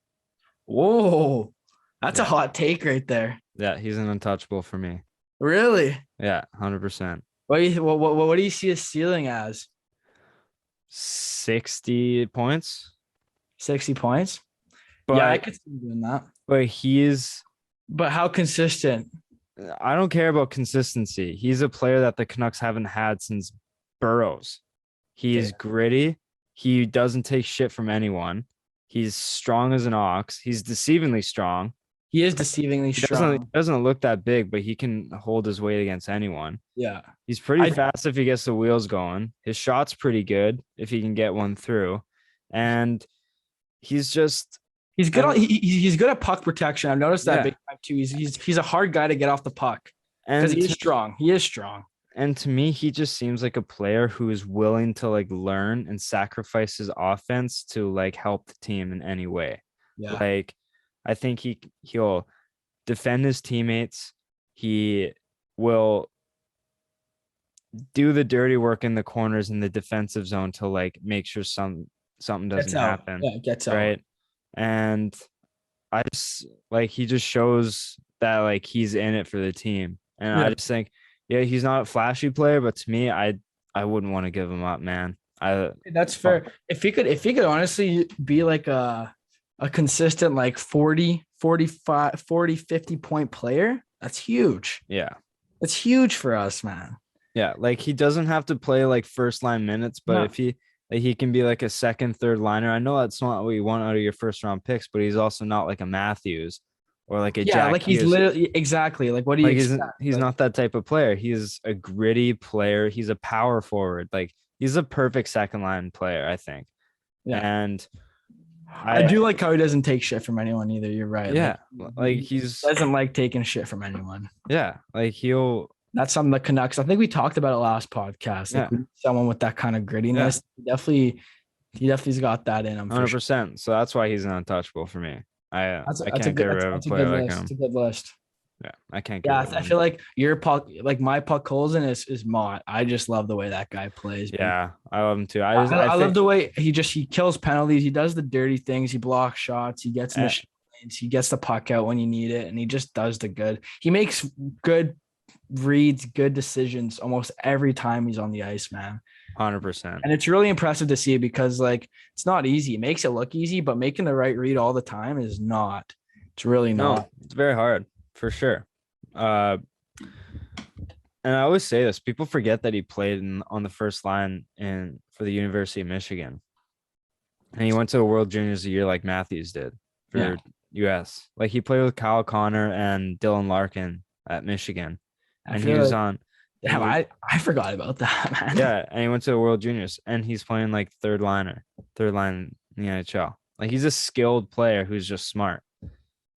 Whoa, that's a Yeah. hot take right there. Yeah, he's an untouchable for me. Really? Yeah, 100%. What do you see his ceiling as? 60 points. 60 points? Yeah, I But could see him doing that. he's But how consistent? I don't care about consistency. He's a player that the Canucks haven't had since Burrows. He's Okay. gritty. He doesn't take shit from anyone. He's strong as an ox. He's deceivingly strong. He is deceivingly He strong. doesn't look that big, but he can hold his weight against anyone. Yeah. He's pretty I fast if he gets the wheels going. His shot's pretty good if he can get one through. And he's just He's good. and, He's good at puck protection. I've noticed that Yeah. big time too. He's a hard guy to get off the puck because and he is strong. He is strong. and to me, he just seems like a player who is willing to like learn and sacrifice his offense to like help the team in any way. Yeah. Like, I think he'll defend his teammates. He will do the dirty work in the corners in the defensive zone to like make sure something doesn't happen. Yeah, gets out. Right. And I just like he just shows that like he's in it for the team. And I just think, yeah, he's not a flashy player, but to me, I wouldn't want to give him up, man. That's fair. If he could honestly be like a consistent like 40, 45, 40, 50 point player, that's huge. Yeah. That's huge for us, man. Yeah, like he doesn't have to play like first line minutes, but No. if he can be like a second, third liner. I know that's not what you want out of your first round picks, but he's also not like a Matthews or like a Jack like he's Hughes. literally exactly like what do you Like expect? he's not that type of player. He's a gritty player. He's a power forward. Like he's a perfect second line player, I think. Yeah. And I do like how he doesn't take shit from anyone either. You're right. Yeah, like he he's doesn't like taking shit from anyone. yeah, like he'll That's something the Canucks. I think we talked about it last podcast. Like Yeah. someone with that kind of grittiness. He definitely's got that in him. For sure. 100%. So that's why he's an untouchable for me. I can't get rid of a That's player like list. him. It's a good list. Yeah, I can't get Yeah, rid of I him. feel like your puck, like my puck Colson is Mott. I just love the way that guy plays. Man. Yeah, I love him too. I I love think the way he kills penalties. He does the dirty things. He blocks shots. He gets in the lanes. He gets the puck out when you need it, and he just does the good. He makes good reads, good decisions almost every time he's on the ice, man. 100%. And it's really impressive to see because like it's not easy. It makes it look easy, but making the right read all the time is not. It's really not. No, it's very hard for sure. And I always say this: people forget that he played on the first line for the University of Michigan, and he went to the World Juniors a year like Matthews did for US. Like he played with Kyle Connor and Dylan Larkin at Michigan, and he was on. Damn, I forgot about that, man. Yeah, and he went to the World Juniors, and he's playing like third line in the NHL. Like he's a skilled player who's just smart.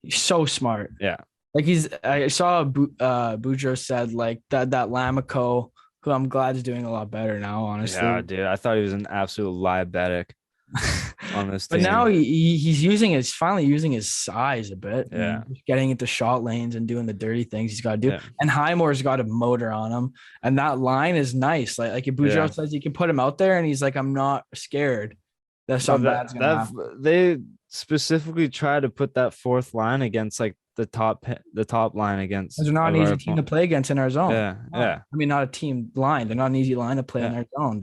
He's so smart. Yeah. Like I saw Boudreaux said like that Lamico, who I'm glad is doing a lot better now, honestly. Yeah, dude. I thought he was an absolute liabetic on this team. But now he's finally using his size a bit. Yeah. And getting into shot lanes and doing the dirty things he's got to do. Yeah. And Highmore's got a motor on him. And that line is nice. Like if Boudreaux says you can put him out there and he's like, I'm not scared that something bad's gonna happen. They specifically try to put that fourth line against like the top line against. They're not an easy team to play against in our zone. Yeah, yeah. I mean, not a team line. They're not an easy line to play in our zone.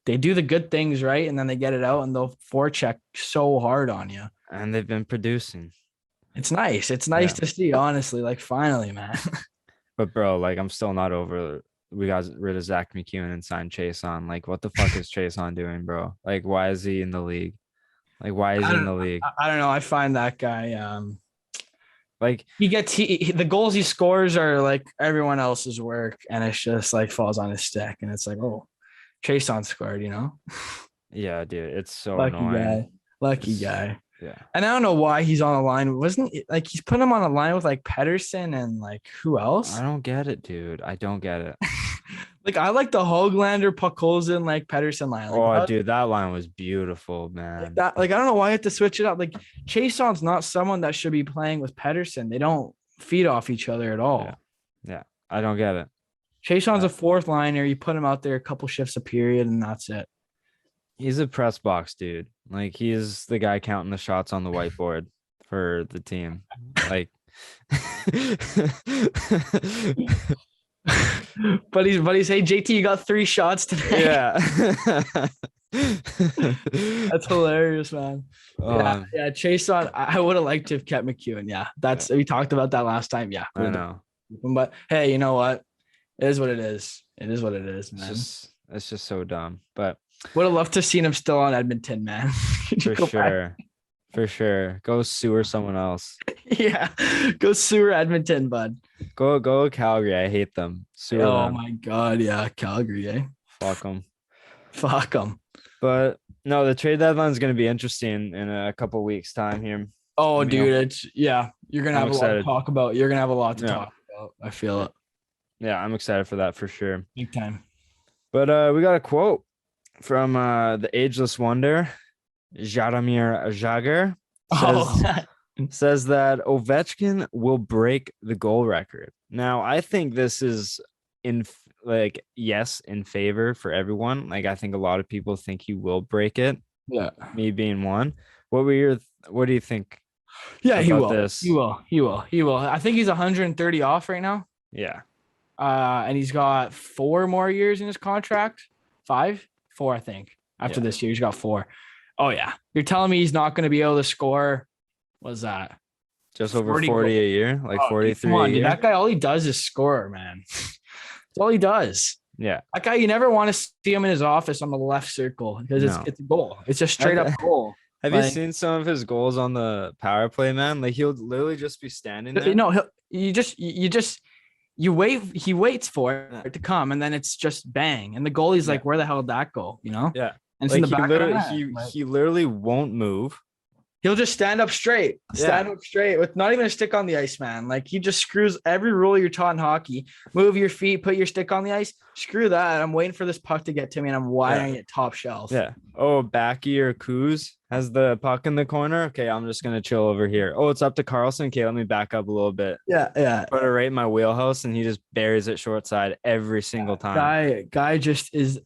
They do the good things right, and then they get it out, and they'll forecheck so hard on you. And they've been producing. It's nice. It's nice to see, honestly. Like finally, man. But bro, like I'm still not over. We got rid of Zach McEwen and signed Chase on. Like, what the fuck is Chase on doing, bro? Like, why is he in the league? Like, why is he in the league? I don't know. I find that guy. Like the goals he scores are like everyone else's work, and it's just like falls on his stick, and it's like, oh, Chase on scored, you know? Yeah, dude, it's so Lucky annoying. Lucky guy. Yeah. And I don't know why he's on the line. Wasn't it, like he's putting him on a line with like Pedersen and like who else? I don't get it, dude. I don't get it. Like I like the Hoglander, Puckolzen, like Pedersen line. Like, dude, that line was beautiful, man. I don't know why I have to switch it up. Like Chason's not someone that should be playing with Pedersen. They don't feed off each other at all. Yeah. I don't get it. Chason's a fourth liner. You put him out there a couple shifts a period, and that's it. He's a press box dude. Like he is the guy counting the shots on the whiteboard for the team. Like Buddies, hey JT, you got 3 shots today. yeah. That's hilarious, man. Yeah. Chase on. I would have liked to have kept McEwen. Yeah, we talked about that last time. Yeah, I know. But hey, you know what? It is what it is. It is what it is, man. It's just so dumb. But would have loved to have seen him still on Edmonton, man. For sure. Go sue someone else. Yeah, go sue Edmonton, bud. Go Calgary. I hate them. Sue them. Oh my god, yeah, Calgary, eh? Fuck them. But no, the trade deadline is going to be interesting in a couple weeks time here. Oh, dude, you're gonna have a lot to talk about. You're gonna have a lot to talk about. I feel it. Yeah, I'm excited for that for sure. Big time. But we got a quote from the ageless wonder, Jaromir Jagr. Says that Ovechkin will break the goal record. Now, I think this is in favor for everyone. Like, I think a lot of people think he will break it. Yeah. Me being one. What do you think? Yeah, he will. He will. I think he's 130 off right now. Yeah. And he's got 4 more years in his contract. 4, I think. After this year, he's got 4. Oh yeah. You're telling me he's not going to be able to score? What's that? Just over 40 a year, like 43. Come on, dude. That guy, all he does is score, man. That's all he does. Yeah. That guy, you never want to see him in his office on the left circle because it's a goal. It's a straight up goal. Have you seen some of his goals on the power play, man? Like he'll literally just be standing there. No, you wait. He waits for it to come, and then it's just bang. And the goalie's like, "Where the hell did that go?" You know? Yeah. And it's in the back of the net. He literally won't move. He'll just stand up straight with not even a stick on the ice, man. Like he just screws every rule you're taught in hockey. Move your feet, put your stick on the ice. Screw that. I'm waiting for this puck to get to me and I'm wiring it top shelf. Yeah. Oh, Backy or Kuz has the puck in the corner. Okay, I'm just going to chill over here. Oh, it's up to Carlson. Okay, let me back up a little bit. Yeah. Put it right in my wheelhouse and he just buries it short side every single time. Guy just is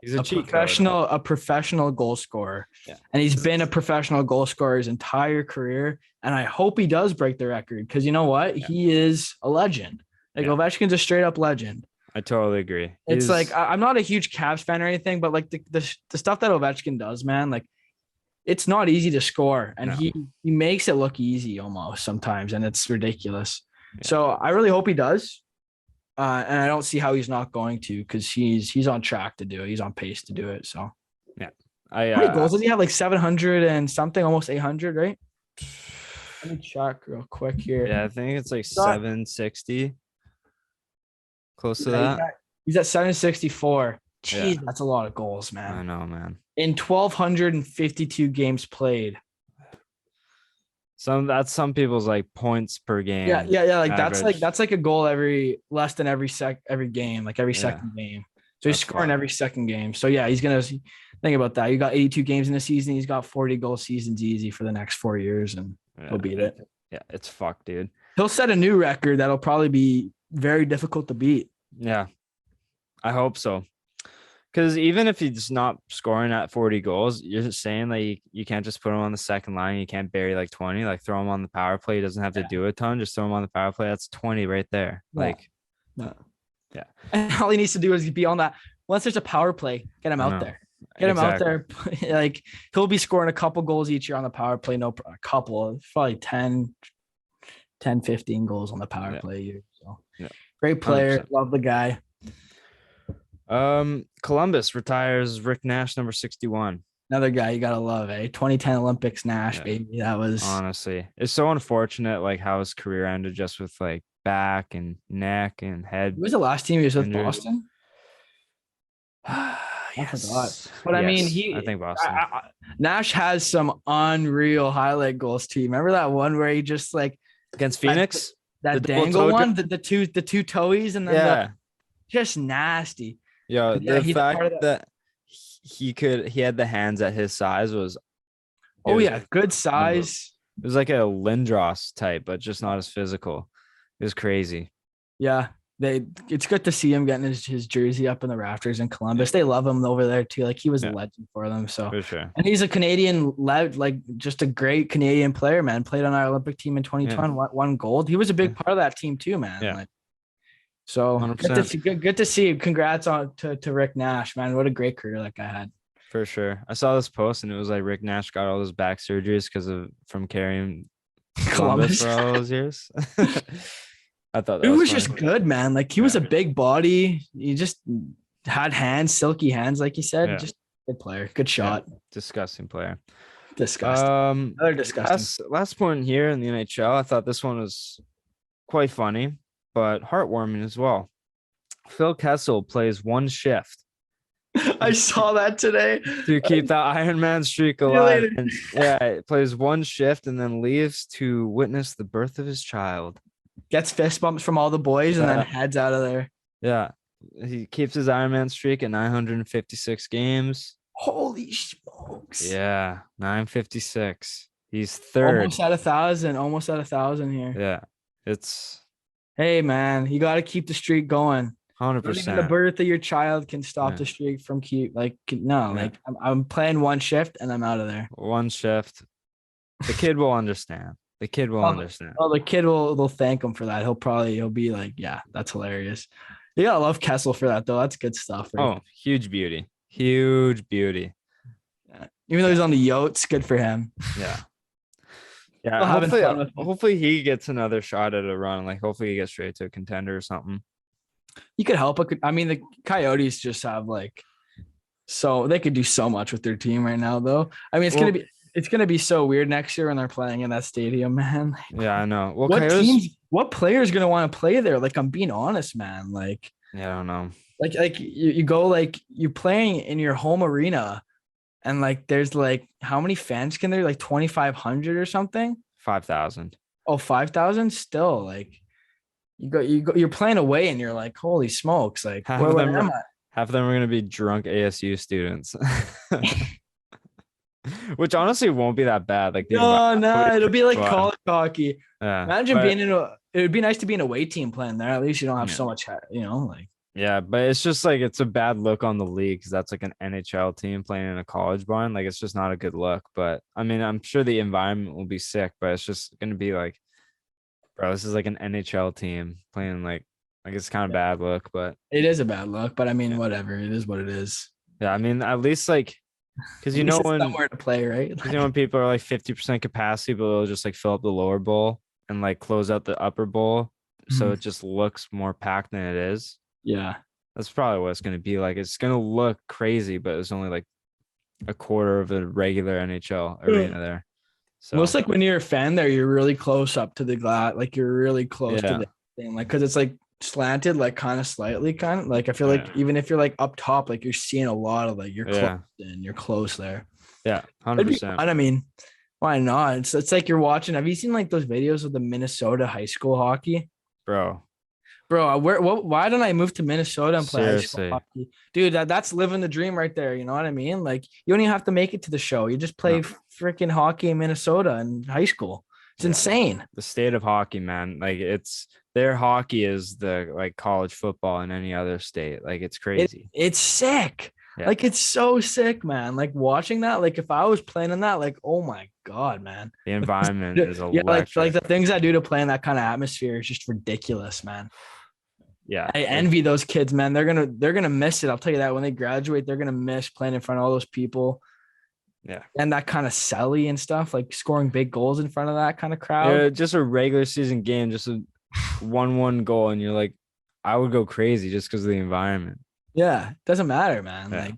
he's a professional goal scorer. Yeah. And he's been a professional goal scorer his entire career. And I hope he does break the record because you know what? Yeah. He is a legend. Like Ovechkin's a straight up legend. I totally agree. It's like I'm not a huge Cavs fan or anything, but like the stuff that Ovechkin does, man, like it's not easy to score, and he makes it look easy almost sometimes, and it's ridiculous. Yeah. So I really hope he does, and I don't see how he's not going to because he's on track to do it. He's on pace to do it. So yeah, how many goals does he have? Like 700 and something, almost 800, right? Let me check real quick here. Yeah, I think it's like 760. Close to that. He's at 764. Jeez, that's a lot of goals, man. I know, man. In 1,252 games played. That's some people's like points per game. Yeah. Like average. that's like a goal every game, like every second game. So he's scoring every second game. So yeah, he's gonna think about that. You got 82 games in a season. He's got 40 goal seasons easy for the next 4 years, and he'll beat it. Yeah, it's fucked, dude. He'll set a new record that'll probably be very difficult to beat. Yeah, I hope so. Because even if he's not scoring at 40 goals, you're just saying like you can't just put him on the second line. You can't bury like 20. Like throw him on the power play. He doesn't have to do a ton. Just throw him on the power play. That's 20 right there. Yeah. And all he needs to do is be on that. Once there's a power play, get him out there. Get him out there. Like he'll be scoring a couple goals each year on the power play. A couple, probably 10, 15 goals on the power play a year. So great player. 100%. Love the guy. Columbus retires Rick Nash, number 61. Another guy you gotta love, 2010 Olympics Nash, baby. That was honestly, it's so unfortunate, like how his career ended just with like back and neck and head. Who was the last team he was with? Boston. I forgot, but I mean, I think Boston. Nash has some unreal highlight goals too. Remember that one where he just like against Phoenix, that dangle one, the two toes, and then just nasty. Yeah, the fact that he had the hands at his size was good size. It was like a Lindros type, but just not as physical. It was crazy. Yeah, It's good to see him getting his jersey up in the rafters in Columbus. They love him over there too. Like he was a legend for them. So For sure. and he's a Canadian like just a great Canadian player, man. Played on our Olympic team in 2020, won gold. He was a big part of that team too, man. Yeah. Like, so good to see. Congrats to Rick Nash, man. What a great career that guy had. For sure. I saw this post and it was like Rick Nash got all those back surgeries from carrying Columbus for all those years. I thought that was just good, man. Like he was a big body. He just had hands, silky hands, like you said. Yeah. Just good player, good shot. Disgusting player. Disgusting. Another disgusting. Last point here in the NHL. I thought this one was quite funny, but heartwarming as well. Phil Kessel plays one shift. I saw that today. To keep the Iron Man streak alive. And, plays one shift and then leaves to witness the birth of his child. Gets fist bumps from all the boys and then heads out of there. Yeah. He keeps his Iron Man streak at 956 games. Holy smokes. Yeah. 956. He's third. Almost at 1,000 here. Yeah. Hey, man, you got to keep the streak going. 100%. Even the birth of your child can stop the streak from I'm playing one shift and I'm out of there. One shift. The kid will understand. The kid will understand. Oh, the kid will thank him for that. He'll be like, yeah, that's hilarious. You gotta love Kessel for that though. That's good stuff. Right? Oh, huge beauty. Huge beauty. Yeah. Even though he's on the Yotes, good for him. Yeah. Yeah. Hopefully he gets another shot at a run. Like hopefully he gets straight to a contender or something. You could help. I mean, the Coyotes just have so they could do so much with their team right now, though. I mean, it's gonna be so weird next year when they're playing in that stadium, man. Yeah, I know. Well, what players gonna want to play there? Like, I'm being honest, man. Like, yeah, I don't know. Like you go you playing in your home arena, and there's how many fans can there? 2,500 or something. 5,000. Oh, 5,000 still you're playing away and you're like, holy smokes, half of them are going to be drunk ASU students. Which honestly won't be that bad. It'll be like college hockey. Yeah, imagine it would be nice to be an away team playing there. At least you don't have so much, Yeah, but it's just it's a bad look on the league because that's an NHL team playing in a college barn. It's just not a good look. But I mean, I'm sure the environment will be sick, but it's just going to be bro, this is an NHL team playing it's kind of bad look, but it is a bad look. But I mean, whatever, it is what it is. Yeah, I mean, at least because when somewhere to play, right? Because when people are 50% capacity, but they'll just fill up the lower bowl and close out the upper bowl, so it just looks more packed than it is. Yeah, that's probably what it's going to be like. It's going to look crazy, but it's only a quarter of a regular NHL arena there. So most when you're a fan there, you're really close up to the glass. You're really close to the thing, because it's slanted, kind of slightly, I feel even if you're up top, you're seeing a lot of you're close and you're close there. Yeah, 100%. I mean, why not? It's you're watching. Have you seen those videos of the Minnesota high school hockey, bro? Why don't I move to Minnesota and play high school hockey? Dude, that's living the dream right there. You know what I mean? You don't even have to make it to the show. You just play freaking hockey in Minnesota in high school. It's insane. The state of hockey, man. Their hockey is the college football in any other state. It's crazy. It's sick. Yeah. It's so sick, man. Watching that, if I was playing in that, oh my God, man. The environment is electric. The things I do to play in that kind of atmosphere is just ridiculous, man. Yeah. I envy those kids, man. They're gonna miss it. I'll tell you that when they graduate, they're gonna miss playing in front of all those people. Yeah. And that kind of celly and stuff, scoring big goals in front of that kind of crowd. Yeah, just a regular season game, just a 1-1 goal, and you're I would go crazy just because of the environment. Yeah, it doesn't matter, man. Yeah.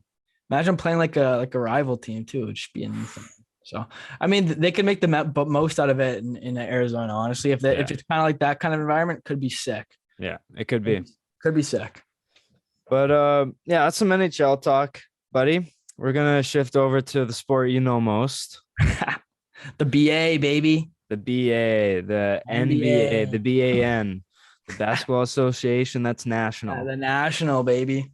Imagine playing a rival team too. It'd just be insane. So, I mean, they could make the most out of it in Arizona. Honestly, if it's kind of that kind of environment, could be sick. Yeah, it could be. Could be sick. But that's some NHL talk, buddy. We're gonna shift over to the sport you know most. The BA, baby. The BA, the NBA, the BAN, the Basketball Association. That's national. The national, baby.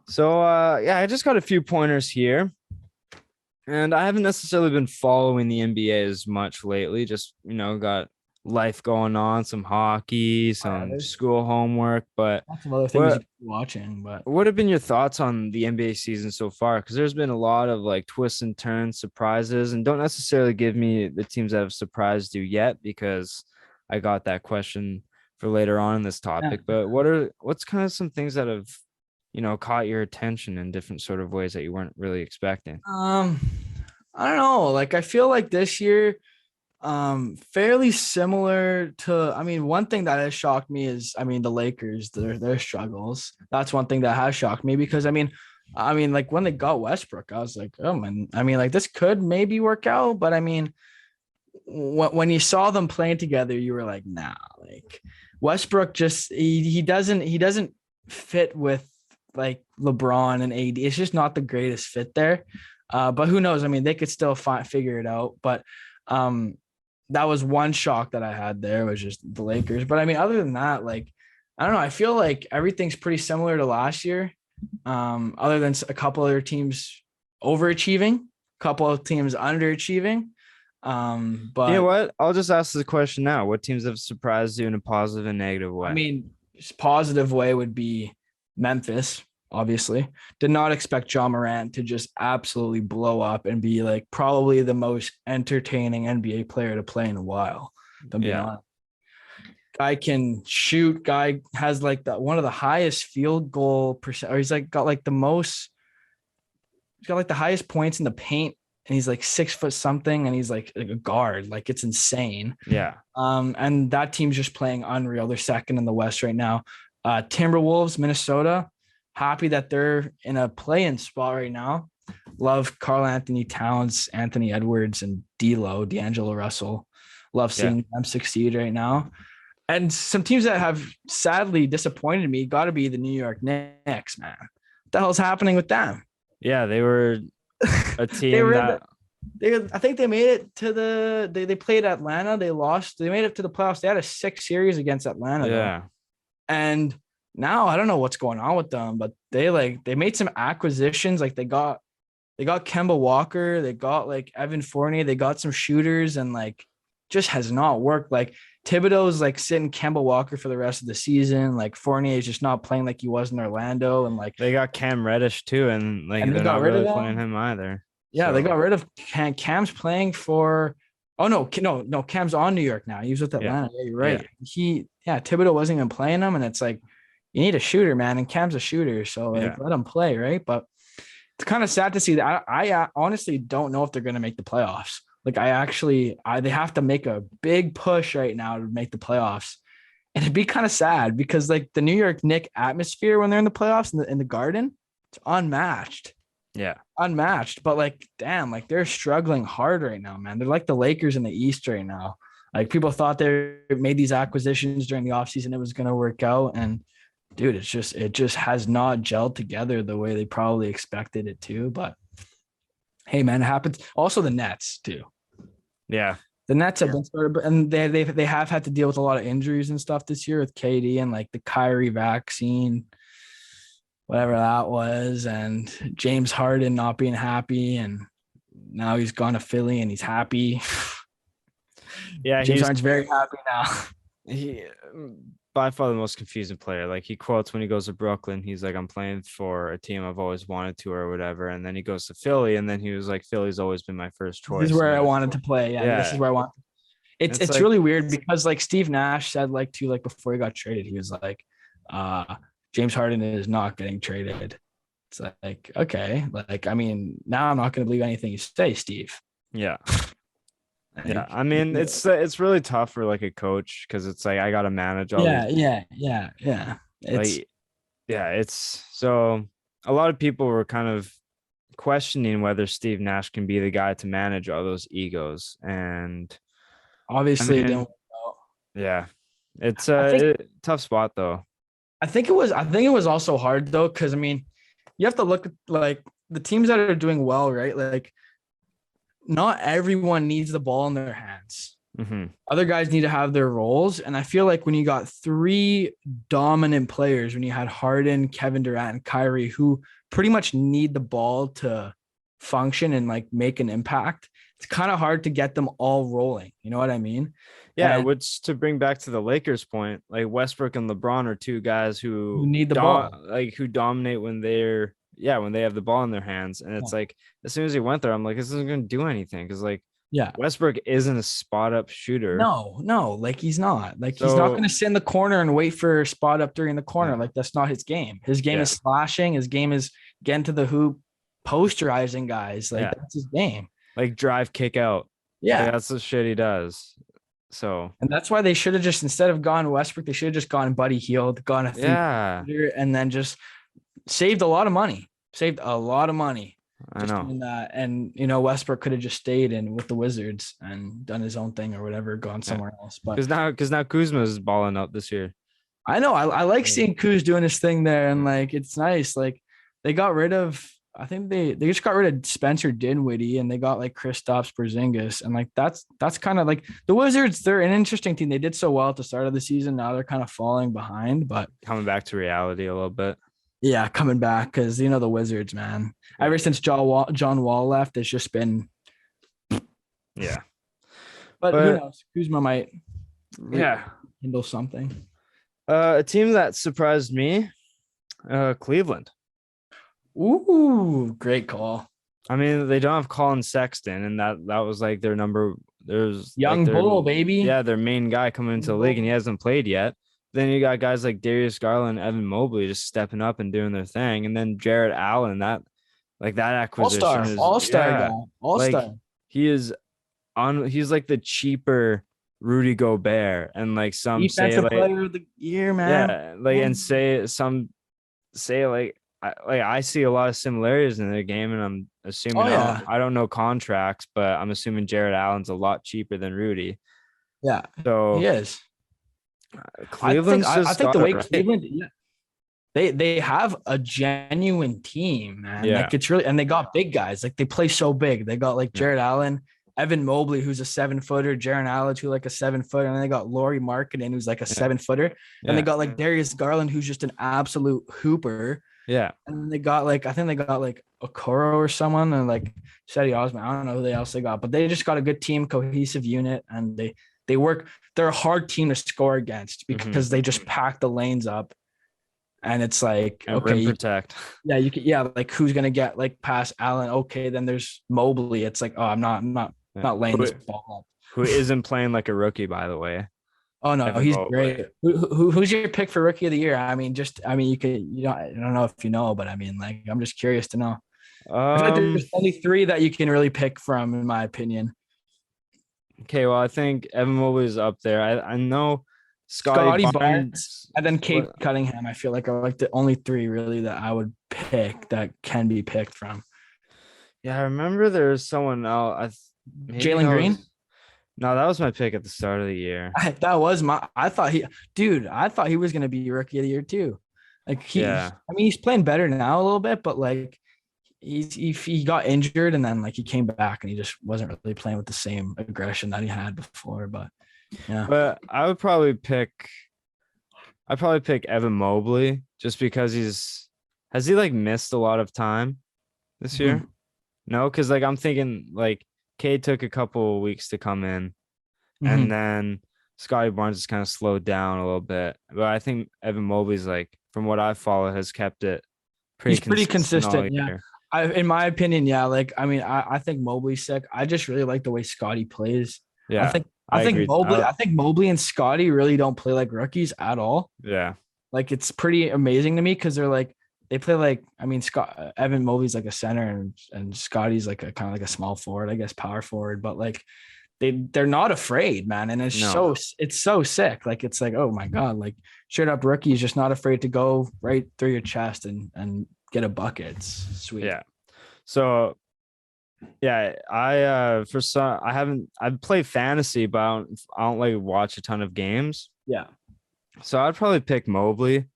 So I just got a few pointers here. And I haven't necessarily been following the NBA as much lately. Just, got life going on, some hockey, Yeah, some there's school homework. But lots of other things you what could be watching, but what have been your thoughts on the NBA season so far? Because there's been a lot of like twists and turns, surprises, and don't necessarily give me the teams that have surprised you yet, because I got that question for later on in this yeah. topic. But what's kind of some things that have, caught your attention in different sort of ways that you weren't really expecting? I don't know. Like I feel like this year, fairly similar to, I mean, one thing that has shocked me is, I mean, the Lakers, their struggles. That's one thing that has shocked me because I mean, like when they got Westbrook, I was like, oh man, I mean, like this could maybe work out, but I mean, when you saw them playing together, you were like, nah, like Westbrook just he doesn't fit with like LeBron and AD. It's just not the greatest fit there. But who knows? I mean, they could still figure it out. But um, that was one shock that I had there was just the Lakers. But I mean, other than that, like I don't know. I feel like everything's pretty similar to last year. Other than a couple other teams overachieving, a couple of teams underachieving. You know But what? I'll just ask the question now. What teams have surprised you in a positive and negative I way? mean, positive way would be Memphis, obviously. Did not expect John Morant to just absolutely blow up and be like probably the most entertaining NBA player to play in a while. If I'm being Yeah. honest. Guy can shoot. Guy has like one of the highest field goal percent, or he's like got like the most. He's got like the highest points in the paint, and he's like 6 foot something, and he's like a guard. Like it's insane. Yeah. And that team's just playing unreal. They're second in the West right now. Timberwolves, Minnesota, happy that they're in a play-in spot right now. Love Karl Anthony Towns, Anthony Edwards, and D'Angelo Russell. Love Yeah. seeing them succeed right now. And some teams that have sadly disappointed me got to be the New York Knicks, man. What the hell's happening with them? Yeah. They were a They team were in that, I think they made it to they played Atlanta. They lost. They made it to the playoffs. They had a 6 series against Atlanta though. yeah. And now I don't know what's going on with them, but they made some acquisitions. Like they got Kemba Walker, they got like Evan Fournier, they got some shooters, and like just has not worked. Like Thibodeau's like sitting Kemba Walker for the rest of the season. Like Fournier is just not playing like he was in Orlando, and like They got Cam Reddish too, and like and they they're got not rid of really playing them. him either. Yeah, they So got rid of Cam's playing for. Oh no, Cam's on New York now. He was with yeah. Atlanta. Yeah, you're Yeah. right. Thibodeau wasn't even playing him, and it's like you need a shooter, man, and Cam's a shooter, so like Yeah. let him play, right? But it's kind of sad to see that. I honestly don't know if they're going to make the playoffs. Like they have to make a big push right now to make the playoffs, and it'd be kind of sad because like the New York Knicks atmosphere when they're in the playoffs in the Garden, it's unmatched. Yeah. But like damn, like they're struggling hard right now, man. They're like the Lakers in the East right now. Like people thought they made these acquisitions during the offseason, it was going to work out, and dude, it just has not gelled together the way they probably expected it to. But hey, man, it happens. Also the Nets too. Yeah. The Nets have been started, and they have had to deal with a lot of injuries and stuff this year with KD and like the Kyrie vaccine, whatever that was, and James Harden not being happy, and now he's gone to Philly and he's happy. Yeah. James Harden's very happy now. He by far the most confusing player. Like he quotes when he goes to Brooklyn, he's like, I'm playing for a team I've always wanted to or whatever. And then he goes to Philly, and then he was like, Philly's always been my first choice. This is where And I then, wanted to play. Yeah, this is where I want. It's like, really weird because like Steve Nash said like before he got traded, he was like, James Harden is not getting traded. It's like, okay, like I mean, now I'm not going to believe anything you say, Steve. yeah. Like, Yeah. I mean, it's really tough for like a coach because it's like I gotta manage all these. Yeah. Like, yeah, it's so a lot of people were kind of questioning whether Steve Nash can be the guy to manage all those egos. And obviously I it mean, didn't work out. yeah, it's I think tough spot though. I think it was also hard though, because I mean, you have to look at like the teams that are doing well, right? Like not everyone needs the ball in their hands. Mm-hmm. Other guys need to have their roles. And I feel like when you got three dominant players, when you had Harden, Kevin Durant, and Kyrie, who pretty much need the ball to function and like make an impact, it's kind of hard to get them all rolling. You know what I mean? Yeah, And which to bring back to the Lakers point, like Westbrook and LeBron are two guys you who need the ball. who dominate when when they have the ball in their hands. And it's Yeah. like as soon as he went there, I'm like, this isn't gonna do anything because like Yeah. Westbrook isn't a spot up shooter. No, like he's not. Like he's not going So to sit in the corner and wait for a spot up during the corner. yeah, Like that's not his game. His game yeah, is slashing. His game is getting to the hoop, posterizing guys. Like yeah. that's his game. Like drive, kick out. Like, Yeah. that's the shit he does. So And that's why they should have just, instead of gone Westbrook, they should have just gone Buddy Hield, gone a yeah, and then just saved a lot of money. Saved a lot of money. I Just know. doing that. And you know, Westbrook could have just stayed in with the Wizards and done his own thing or whatever, gone somewhere else. But Because now Kuzma is balling up this year. I know I like seeing Kuz doing his thing there, and like it's nice. Like they got rid of, I think they just got rid of Spencer Dinwiddie and they got like Kristaps Porzingis, and like that's kind of like the Wizards. They're an interesting team. They did so well at the start of the season. Now they're kind of falling behind, but Coming back to reality a little bit. yeah, coming back because you know the Wizards, man. Yeah. Ever since John Wall left, it's just been. Yeah. But who knows? Kuzma might Yeah. handle something. A team that surprised me, Cleveland. Ooh, great call. I mean, they don't have Colin Sexton, and that was like their number. There's Young like their, bull, baby. Yeah, their main guy coming into the league, and he hasn't played yet. Then you got guys like Darius Garland, Evan Mobley just stepping up and doing their thing, and then Jared Allen. That acquisition is All-star yeah, guy. All-star. like he is on. He's like the cheaper Rudy Gobert, and like some say Defensive like player of the year, man. yeah, like and say like I see a lot of similarities in their game, and I'm assuming I don't know contracts, but I'm assuming Jared Allen's a lot cheaper than Rudy. Yeah, So he is. Cleveland's I think the way right. Cleveland, they have a genuine team, man. Yeah. Like it's really, and they got big guys. Like they play so big. They got like Jared Allen, Evan Mobley, who's a 7-footer, Jaron Allen, who like a 7-footer, and then they got Lauri Markkanen, who's like a 7-footer, and they got like Darius Garland, who's just an absolute hooper. Yeah. And then they got like, I think they got like Okoro or someone, and like Cedi Osman. I don't know who else they got, but they just got a good team, cohesive unit, and they work. They're a hard team to score against because they just pack the lanes up, and it's like And okay, rim protect. you can like who's gonna get like past Allen? Okay, then there's Mobley. It's like, oh, I'm not laying this ball up. Who isn't playing like a rookie, by the way. Oh no, Evan he's Mobley. great. Who's your pick for rookie of the year? I mean, I don't know if you know, but I mean, like, I'm just curious to know. I feel like there's only 3 that you can really pick from, in my opinion. Okay, well, I think Evan Mobley is up there. I know Scotty Barnes, Barnes, and then Kate Cunningham. I feel like are like the only 3 really that I would pick that can be picked from. Yeah, I remember there's someone else. Jalen Green. No, that was my pick at the start of the year. I thought he was gonna be rookie of the year too. Like I mean, he's playing better now a little bit, but like he got injured and then like he came back and he just wasn't really playing with the same aggression that he had before. But yeah, but I'd probably pick Evan Mobley just because has he like missed a lot of time this year? No, because like I'm thinking like Cade took a couple of weeks to come in, and then Scotty Barnes has kind of slowed down a little bit. But I think Evan Mobley's like, from what I follow, has kept it he's pretty consistent. Yeah. In my opinion, yeah. Like, I mean, I think Mobley's sick. I just really like the way Scotty plays. Yeah. I think Mobley and Scotty really don't play like rookies at all. Yeah. Like it's pretty amazing to me because they play like, I mean, Evan Mobley's like a center and Scotty's like a kind of like a small forward, I guess, power forward, but like they're not afraid, man. And it's so sick. Like, it's like, oh my God, like straight up rookie is just not afraid to go right through your chest and get a bucket. It's sweet. Yeah. So yeah, I've played fantasy, but I don't like watch a ton of games. Yeah. So I'd probably pick Mobley.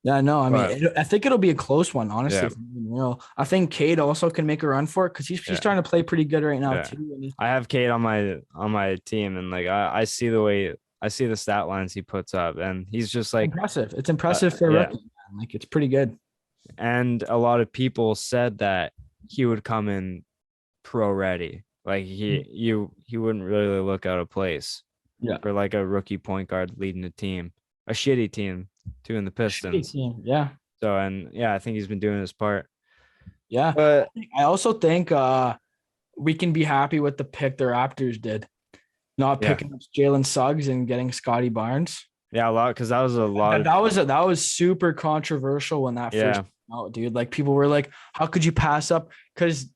Yeah, no, I mean, I think it'll be a close one, honestly. Yeah. If I'm being real. I think Cade also can make a run for it because he's starting to play pretty good right now too. And I have Cade on my team, and like I see the stat lines he puts up, and he's just like impressive. It's impressive for a rookie, man. Like it's pretty good. And a lot of people said that he would come in pro ready. Like he wouldn't really look out of place Yeah. for like a rookie point guard leading a team, a shitty team, too, in the Shitty Pistons. team. Yeah. So, and yeah, I think he's been doing his part. Yeah. But I also think we can be happy with the pick the Raptors did. Not yeah, picking up Jalen Suggs and getting Scotty Barnes. yeah, a lot, because that was a lot of, That was super controversial when that first yeah, came out, dude. Like people were like, how could you pass up? Because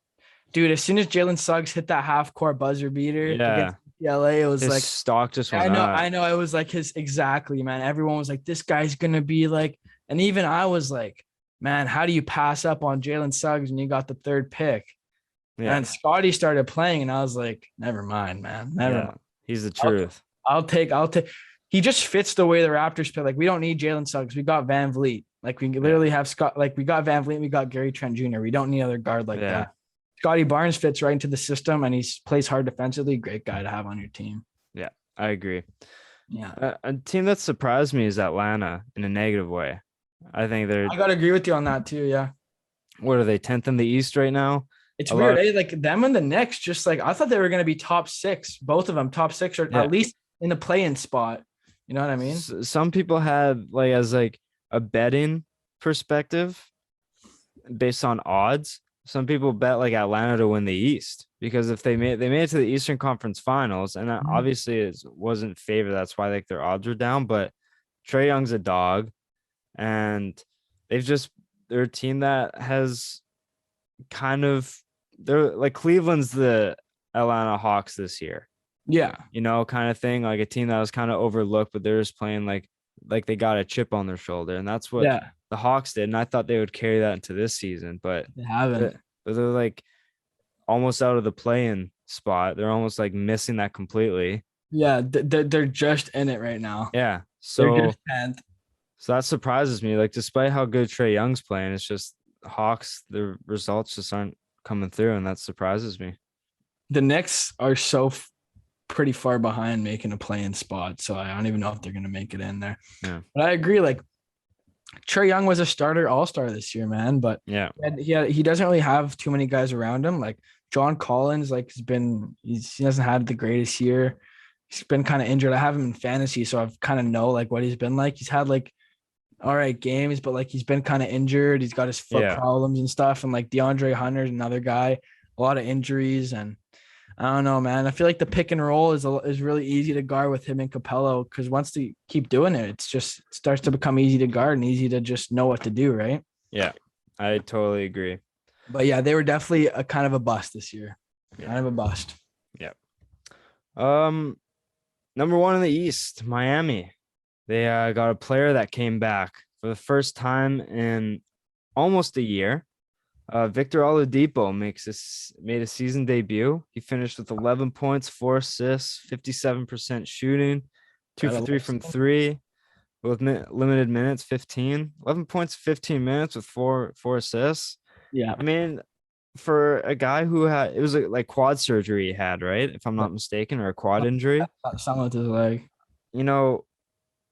dude, as soon as Jalen Suggs hit that half court buzzer beater yeah. against LA, it was His like stock just went up. I know it was like his exactly, man. Everyone was like, this guy's gonna be like, and even I was like, man, how do you pass up on Jalen Suggs when you got the third pick? Yeah, And Scotty started playing, and I was like, never mind, man. Never yeah. mind. He's the I'll, truth. I'll take. He just fits the way the Raptors play. Like we don't need Jalen Suggs. We got Van Vliet. Like we literally have Scott. Like we got Van Vliet. We got Gary Trent Jr. We don't need another guard like Yeah, that. Scotty Barnes fits right into the system, and he plays hard defensively. Great guy to have on your team. yeah. I agree. Yeah, A team that surprised me is Atlanta in a negative way. I think they're, I gotta agree with you on that too. Yeah, what are they, 10th in the East right now? it's A weird. lot of- Like them and the Knicks, just like I thought they were gonna be top six, both of them top six, or Yeah. at least in the play-in spot. You know what I mean? Some people had like as like a betting perspective based on odds. Some people bet like Atlanta to win the East because if they made it to the Eastern Conference Finals, and that obviously it wasn't favored. That's why like their odds were down. But Trae Young's a dog, and they're a team that has kind of, they're like Cleveland's the Atlanta Hawks this year, Yeah, kind of thing, like a team that was kind of overlooked, but they're just playing like they got a chip on their shoulder, and that's what yeah, the Hawks did. And I thought they would carry that into this season, but they haven't. they're like almost out of the play-in spot. They're almost like missing that completely. Yeah, they're just in it right now. Yeah. They're So just 10th. that surprises me. Like despite how good Trae Young's playing, it's just Hawks, the results just aren't coming through, and that surprises me. The Knicks are so pretty far behind making a play-in spot, so I don't even know if they're gonna make it in there. Yeah. But I agree. Like Trae Young was a starter all-star this year, man. But Yeah. he doesn't really have too many guys around him. Like John Collins, like he hasn't had the greatest year. He's been kind of injured. I have him in fantasy, so I've kind of know like what he's been like. He's had like all right games, but like he's been kind of injured. He's got his foot problems and stuff. And like DeAndre Hunter's another guy, a lot of injuries. And I don't know, man. I feel like the pick and roll is really easy to guard with him and Capello, because once they keep doing it, it starts to become easy to guard and easy to just know what to do, right? Yeah, I totally agree. But yeah, they were definitely a kind of a bust this year. Kind of a bust. Yeah. Number one in the East, Miami. They got a player that came back for the first time in almost a year. Victor Oladipo made a season debut. He finished with 11 points, 4 assists, 57% shooting, 2 for 3 from 3 with limited minutes, 11 points, 15 minutes with four assists. Yeah. I mean, for a guy who had, it was like quad surgery he had, right? If I'm not mistaken, or a quad injury. Something with his leg.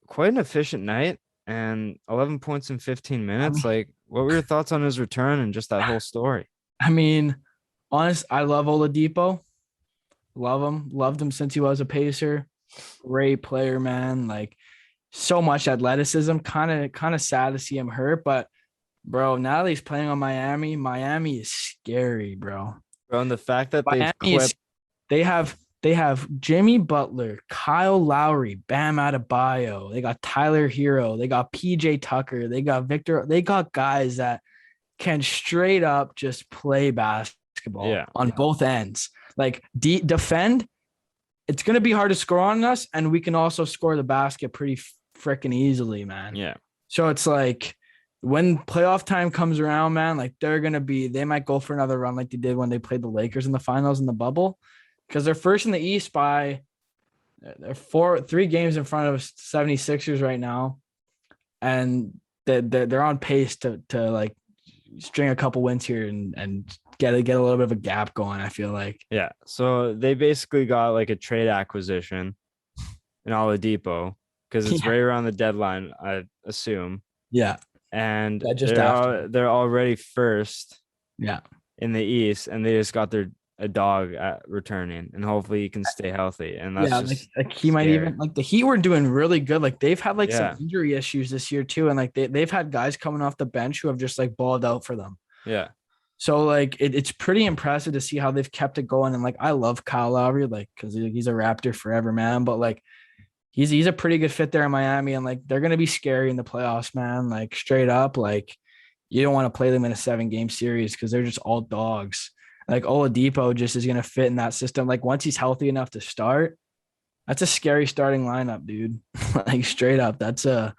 Quite an efficient night, and 11 points in 15 minutes. Like, what were your thoughts on his return and just that whole story? I mean, I love Oladipo. Love him. Loved him since he was a Pacer. Great player, man. Like, so much athleticism. Kind of sad to see him hurt, but bro, now that he's playing on Miami is scary, bro. Bro, and the fact that they have Jimmy Butler, Kyle Lowry, Bam Adebayo. They got Tyler Hero. They got PJ Tucker. They got Victor. They got guys that can straight up just play basketball on both ends. Like defend. It's going to be hard to score on us, and we can also score the basket pretty freaking easily, man. Yeah. So it's like when playoff time comes around, man, like they might go for another run like they did when they played the Lakers in the finals in the bubble, because they're first in the East by they're 3 games in front of 76ers right now. And they're on pace to like string a couple wins here and get a little bit of a gap going, I feel like. Yeah. So they basically got like a trade acquisition in Oladipo because it's right around the deadline, I assume. Yeah. And just they're already first in the East, and they just got their a dog at returning, and hopefully he can stay healthy. And that's Yeah, just like he might scary. even like the Heat were doing really good. Like they've had like some Yeah. injury issues this year too, and like they've had guys coming off the bench who have just like balled out for them. Yeah. So like it's pretty impressive to see how they've kept it going. And like I love Kyle Lowry, like because he's a Raptor forever, man. But like he's a pretty good fit there in Miami, and like they're gonna be scary in the playoffs, man. Like straight up, like you don't want to play them in a 7-game series because they're just all dogs. Like Oladipo just is gonna fit in that system. Like once he's healthy enough to start, that's a scary starting lineup, dude. Like straight up, it's a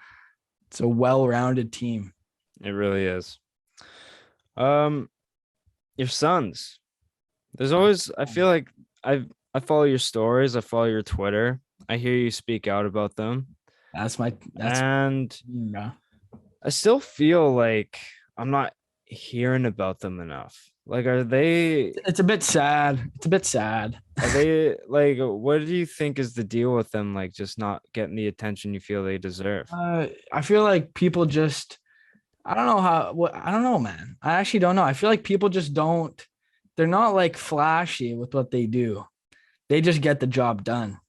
well-rounded team. It really is. Your Suns. There's always, I feel like I follow your stories, I follow your Twitter. I hear you speak out about them. That's And yeah. I still feel like I'm not hearing about them enough. Like, are they It's a bit sad. It's a bit sad. are they like, what do you think is the deal with them? Like, just not getting the attention you feel they deserve? I feel like people just I don't know I don't know, man. I actually don't know. I feel like people just don't they're not like flashy with what they do. They just get the job done.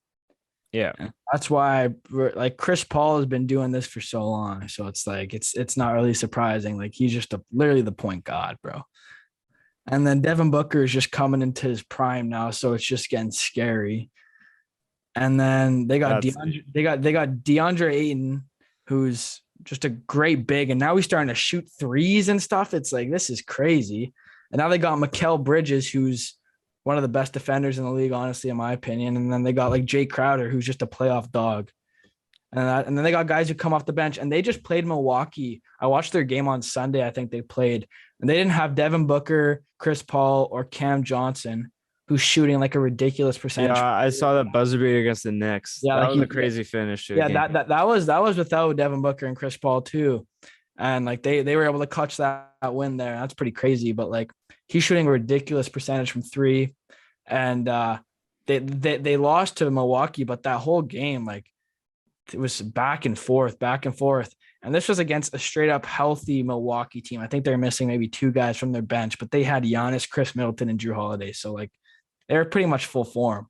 Yeah. And that's why like Chris Paul has been doing this for so long. So it's like it's not really surprising. Like he's just literally the point god, bro. And then Devin Booker is just coming into his prime now, so it's just getting scary. And then they got they got DeAndre Ayton, who's just a great big, and now he's starting to shoot threes and stuff. It's like this is crazy. And now they got Mikal Bridges, who's one of the best defenders in the league, honestly, in my opinion. And then they got like Jay Crowder, who's just a playoff dog. And then they got guys who come off the bench, and they just played Milwaukee. I watched their game on Sunday. I think they played, and they didn't have Devin Booker, Chris Paul, or Cam Johnson, who's shooting like a ridiculous percentage. Yeah, I saw that buzzer beater against the Knicks. Yeah, that like was a crazy finish. Yeah, that was without Devin Booker and Chris Paul too, and like they were able to clutch that win there. That's pretty crazy. But like he's shooting a ridiculous percentage from three, and they lost to Milwaukee, but that whole game like it was back and forth. And this was against a straight up healthy Milwaukee team. I think they're missing maybe 2 guys from their bench, but they had Giannis, Chris Middleton, and Drew Holiday. So like they're pretty much full form.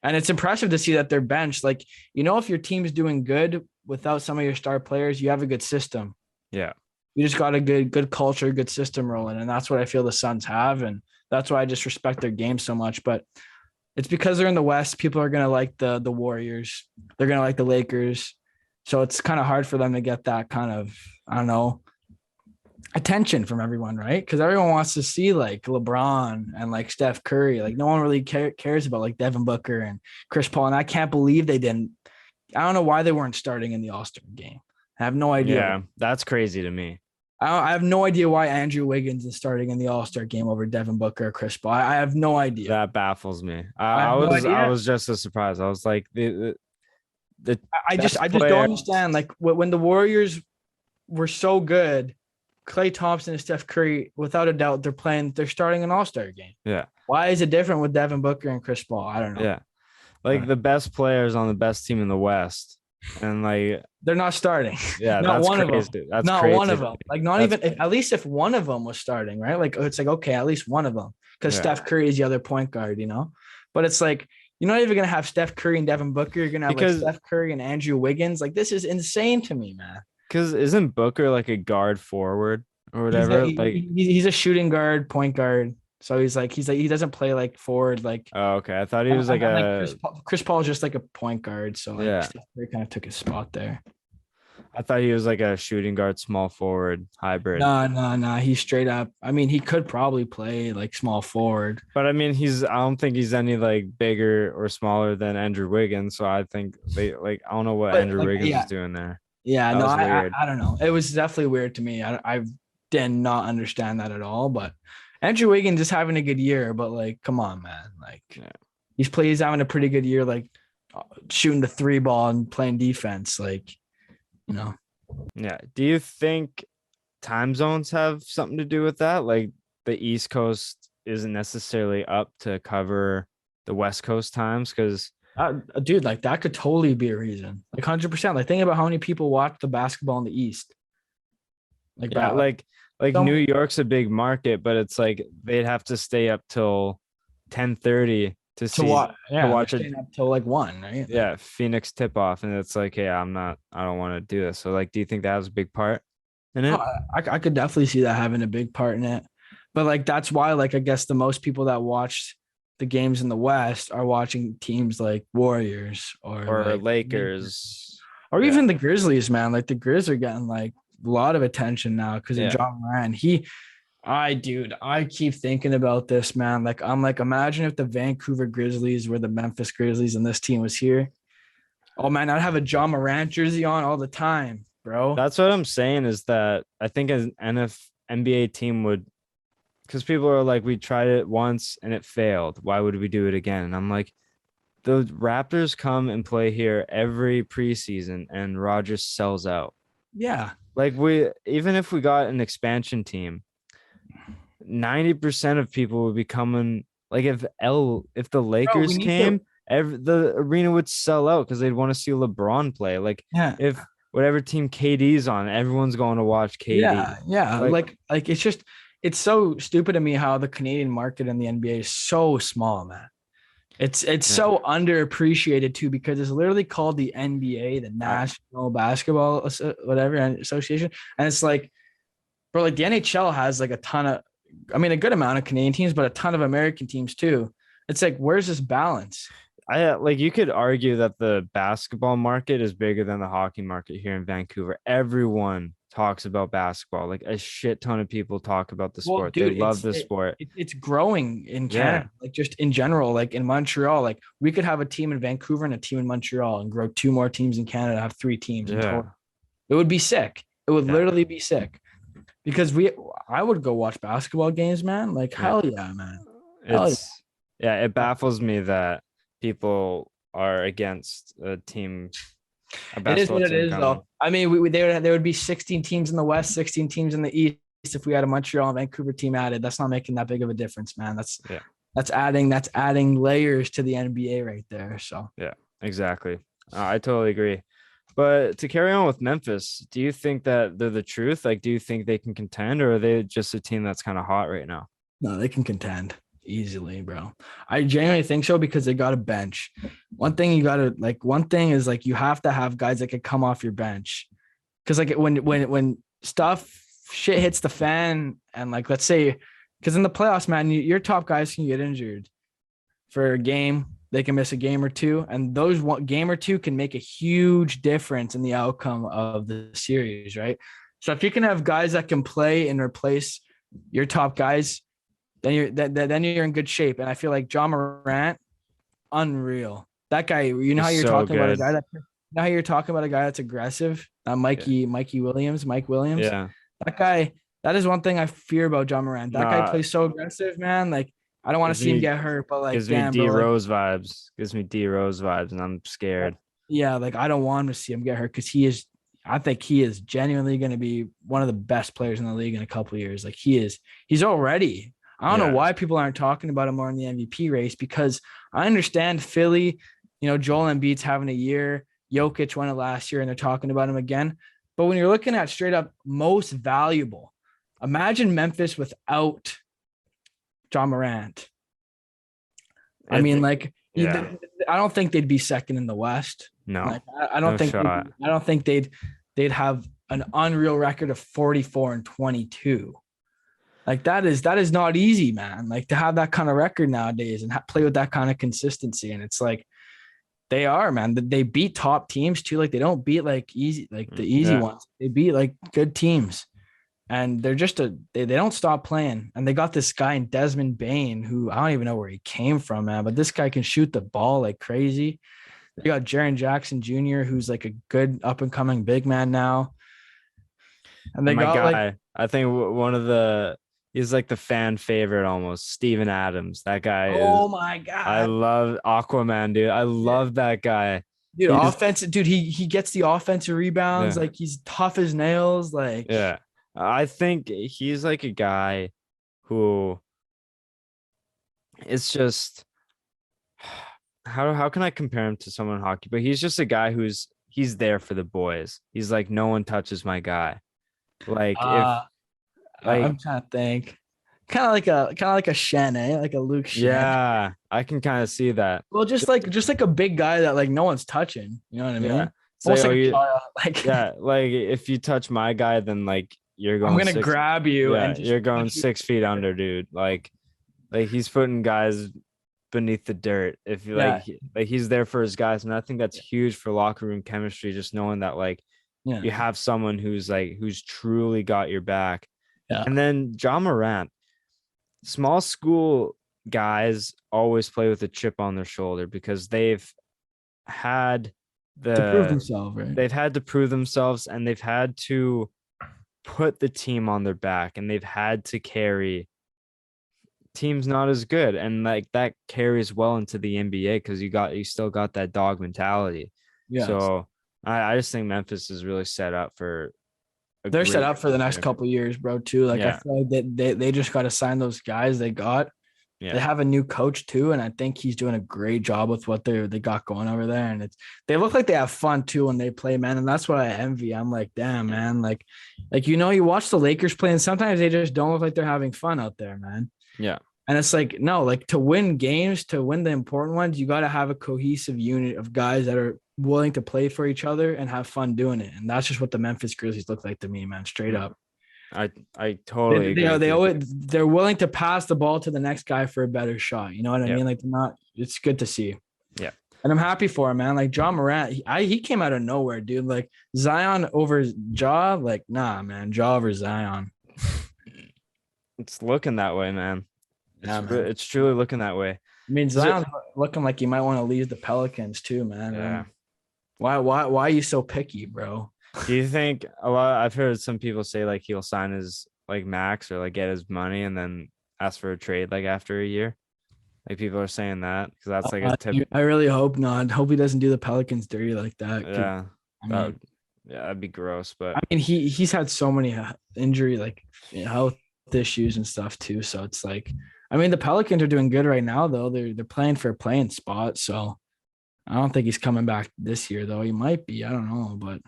And it's impressive to see that their bench, like, if your team's doing good without some of your star players, you have a good system. Yeah. You just got a good culture, good system rolling. And that's what I feel the Suns have. And that's why I just respect their game so much. But it's because they're in the West. People are going to like the Warriors. They're going to like the Lakers. So it's kind of hard for them to get that kind of, I don't know, attention from everyone, right? Because everyone wants to see like LeBron and like Steph Curry. Like no one really cares about like Devin Booker and Chris Paul. And I can't believe they didn't. I don't know why they weren't starting in the All-Star game. I have no idea. Yeah, that's crazy to me. I have no idea why Andrew Wiggins is starting in the All-Star game over Devin Booker or Chris Paul. I have no idea. That baffles me. I was just as surprised. I was like, I just don't understand. Like when the Warriors were so good, Klay Thompson and Steph Curry, without a doubt, they're starting an All-Star game. Yeah. Why is it different with Devin Booker and Chris Paul? I don't know. Yeah. Like the best players on the best team in the West. And like they're not starting. Yeah, not that's one crazy. of them. That's not crazy. One of them. Like not even at least if one of them was starting, right? Like it's like okay, at least one of them, because Steph Curry is the other point guard, But it's like you're not even gonna have Steph Curry and Devin Booker. You're gonna have like Steph Curry and Andrew Wiggins. Like this is insane to me, man. Because isn't Booker like a guard forward or whatever? He's a shooting guard, point guard. So he's like he doesn't play like forward like. Oh, okay. I thought he was like Chris Paul is just like a point guard. So like Steph Curry kind of took his spot there. I thought he was like a shooting guard, small forward hybrid. No. He's straight up. I mean, he could probably play like small forward. But I mean, I don't think he's any like bigger or smaller than Andrew Wiggins. So I think I don't know what Andrew Wiggins is doing there. Yeah, I don't know. It was definitely weird to me. I did not understand that at all. But Andrew Wiggins is having a good year. But like, come on, man. Like, he's having a pretty good year. Like, shooting the 3 ball and playing defense. Like, Yeah. Do you think time zones have something to do with that? Like the East Coast isn't necessarily up to cover the West Coast times? Because dude, like that could totally be a reason. Like 100%. Like think about how many people watch the basketball in the East. Like New York's a big market, but it's like they'd have to stay up till 10:30 to see to watch staying up till like 1, right? yeah, Phoenix tip off, and it's like, hey, I don't want to do this. So like, do you think that has a big part in Oh, it? I could definitely see that having a big part in it. But like that's why like I guess the most people that watched the games in the West are watching teams like Warriors or Or like Lakers? or Yeah, even the Grizzlies, man. Like the Grizz are getting like a lot of attention now because of yeah. John Moran. I keep thinking about this, man. Like I'm like, imagine if the Vancouver Grizzlies were the Memphis Grizzlies and this team was here. Oh man, I'd have a John Morant jersey on all the time, bro. That's what I'm saying is that I think an NBA team would, because people are like, we tried it once and it failed. Why would we do it again? And I'm like, the Raptors come and play here every preseason and Rodgers sells out. Yeah. Like even if we got an expansion team, 90% of people would be coming. Like if the Bro, we Lakers need to. came, the arena would sell out because they'd want to see LeBron play. Like Yeah. if whatever team KD's on, everyone's going to watch KD. Yeah. Like it's so stupid to me how the Canadian market in the NBA is so small, man. It's so underappreciated too because it's literally called the NBA, the National Basketball Association, and it's like, bro, like the NHL has like a good amount of Canadian teams, but a ton of American teams too. It's like, where's this balance? I like you could argue that the basketball market is bigger than the hockey market here in Vancouver. Everyone talks about basketball. Like a shit ton of people talk about the Well, sport. dude, They love the sport. it's growing in Yeah. Canada, like just in general, like in Montreal. Like we could have a team in Vancouver and a team in Montreal and grow 2 more teams in Canada, have 3 teams in Yeah. total. It would be sick. It would Yeah. literally be sick. Because I would go watch basketball games, man. Like, hell yeah, man. Hell It baffles me that people are against a It is basketball what it team is, coming. though. I mean, there would be 16 teams in the West, 16 teams in the East. If we had a Montreal and Vancouver team added, that's not making that big of a difference, man. That's adding layers to the NBA right there. So Yeah, exactly. I totally agree. But to carry on with Memphis, do you think that they're the truth? Like, do you think they can contend, or are they just a team that's kind of hot right now? no, they can contend easily, bro. I genuinely think so because they got a bench. One thing is like you have to have guys that can come off your bench. Because like when shit hits the fan and like let's say because in the playoffs, man, your top guys can get injured for a game. They can miss a game or two, and those one game or two can make a huge difference in the outcome of the series, right? So if you can have guys that can play and replace your top guys, then you're in good shape. And I feel like John Morant, unreal. That guy, you know how He's you're so talking about a good. guy that's aggressive. Mike Williams. Yeah. That guy, that is one thing I fear about John Morant. That guy Nah, plays so aggressive, man. Like I don't want to gives see him me get hurt, but like gives me damn, D bro. Like, Rose vibes. Gives me D Rose vibes, and I'm scared. yeah, like I don't want to see him get hurt because I think he is genuinely going to be one of the best players in the league in a couple of years. Like he's already. I don't know why people aren't talking about him more in the MVP race because I understand Philly, Joel Embiid's having a year. Jokic won it last year and they're talking about him again. But when you're looking at straight up most valuable, imagine Memphis without John Morant. I mean, like, Yeah. I don't think they'd be second in the West. No. Like, I don't No think shot. I don't think they'd have an unreal record of 44-22. Like that is not easy, man. Like to have that kind of record nowadays and play with that kind of consistency. And it's like they are, man. They beat top teams too. Like they don't beat like the easy ones. They beat like good teams. And they're just they don't stop playing. And they got this guy in Desmond Bain, who I don't even know where he came from, man. But this guy can shoot the ball like crazy. They got Jaren Jackson Jr., who's like a good up and coming big man now. And they got guy, I think he's like the fan favorite almost. Steven Adams. That guy oh my God. I love Aquaman, dude. I love that guy. Dude, offensive, dude, he gets the offensive rebounds. Like he's tough as nails. Like I think he's like a guy who it's just how can I compare him to someone in hockey? But he's just a guy he's there for the boys. He's like, no one touches my guy. Like I'm trying to think. Kind of like a Shen, eh? Like a Luke Shen. Yeah, I can kind of see that. Well, just like a big guy that like no one's touching. You know what I Yeah. mean? It's like, Almost oh, like a you, child. Like yeah, like if you touch my guy, then like you're I'm going gonna six. grab you Yeah, and just you're going put you. 6 feet under, dude. Like he's putting guys beneath the dirt. If you Yeah, like he's there for his guys, and I think that's huge for locker room chemistry. Just knowing that like yeah, you have someone who's truly got your back. yeah. And then John Morant, small school guys always play with a chip on their shoulder because had To prove the himself, right? they've had to prove themselves and they've had to put the team on their back and they've had to carry teams not as good, and like that carries well into the NBA because you still got that dog mentality. Yes. So I just think Memphis is really set up for a They're set great up for the next future. couple of years, bro, too. Like I Yeah, feel like they just got to sign those guys they got. They yeah, have a new coach too, and I think he's doing a great job with what they got going over there. And they look like they have fun too when they play, man. And that's what I envy. I'm like, damn, man. Like you watch the Lakers play, and sometimes they just don't look like they're having fun out there, man. yeah. And it's like, no, like to win games, to win the important ones, you got to have a cohesive unit of guys that are willing to play for each other and have fun doing it. And that's just what the Memphis Grizzlies look like to me, man. Straight up. I totally agree with They you. always they're willing to pass the ball to the next guy for a better shot. You know what I Yeah, mean? Like they're not. It's good to see, yeah. and I'm happy for him, man. Like John Morant, he came out of nowhere, dude. Like Zion over Jaw, like nah, man. Jaw over Zion. It's looking that way, man. Yeah, man. It's truly looking that way. I mean, Is it? Zion's looking like he might want to leave the Pelicans too, man. Yeah. Why are you so picky, bro? Do you think a lot? I've heard some people say like he'll sign his like max or like get his money and then ask for a trade like after a year. Like people are saying that because that's like a tip. I really hope not. Hope he doesn't do the Pelicans dirty like that. Yeah, I that mean, yeah, that'd be gross. But he's had so many injury like health issues and stuff too. So it's like, I mean, the Pelicans are doing good right now though. They're playing for a playing spot. So I don't think he's coming back this year though. He might be. I don't know, but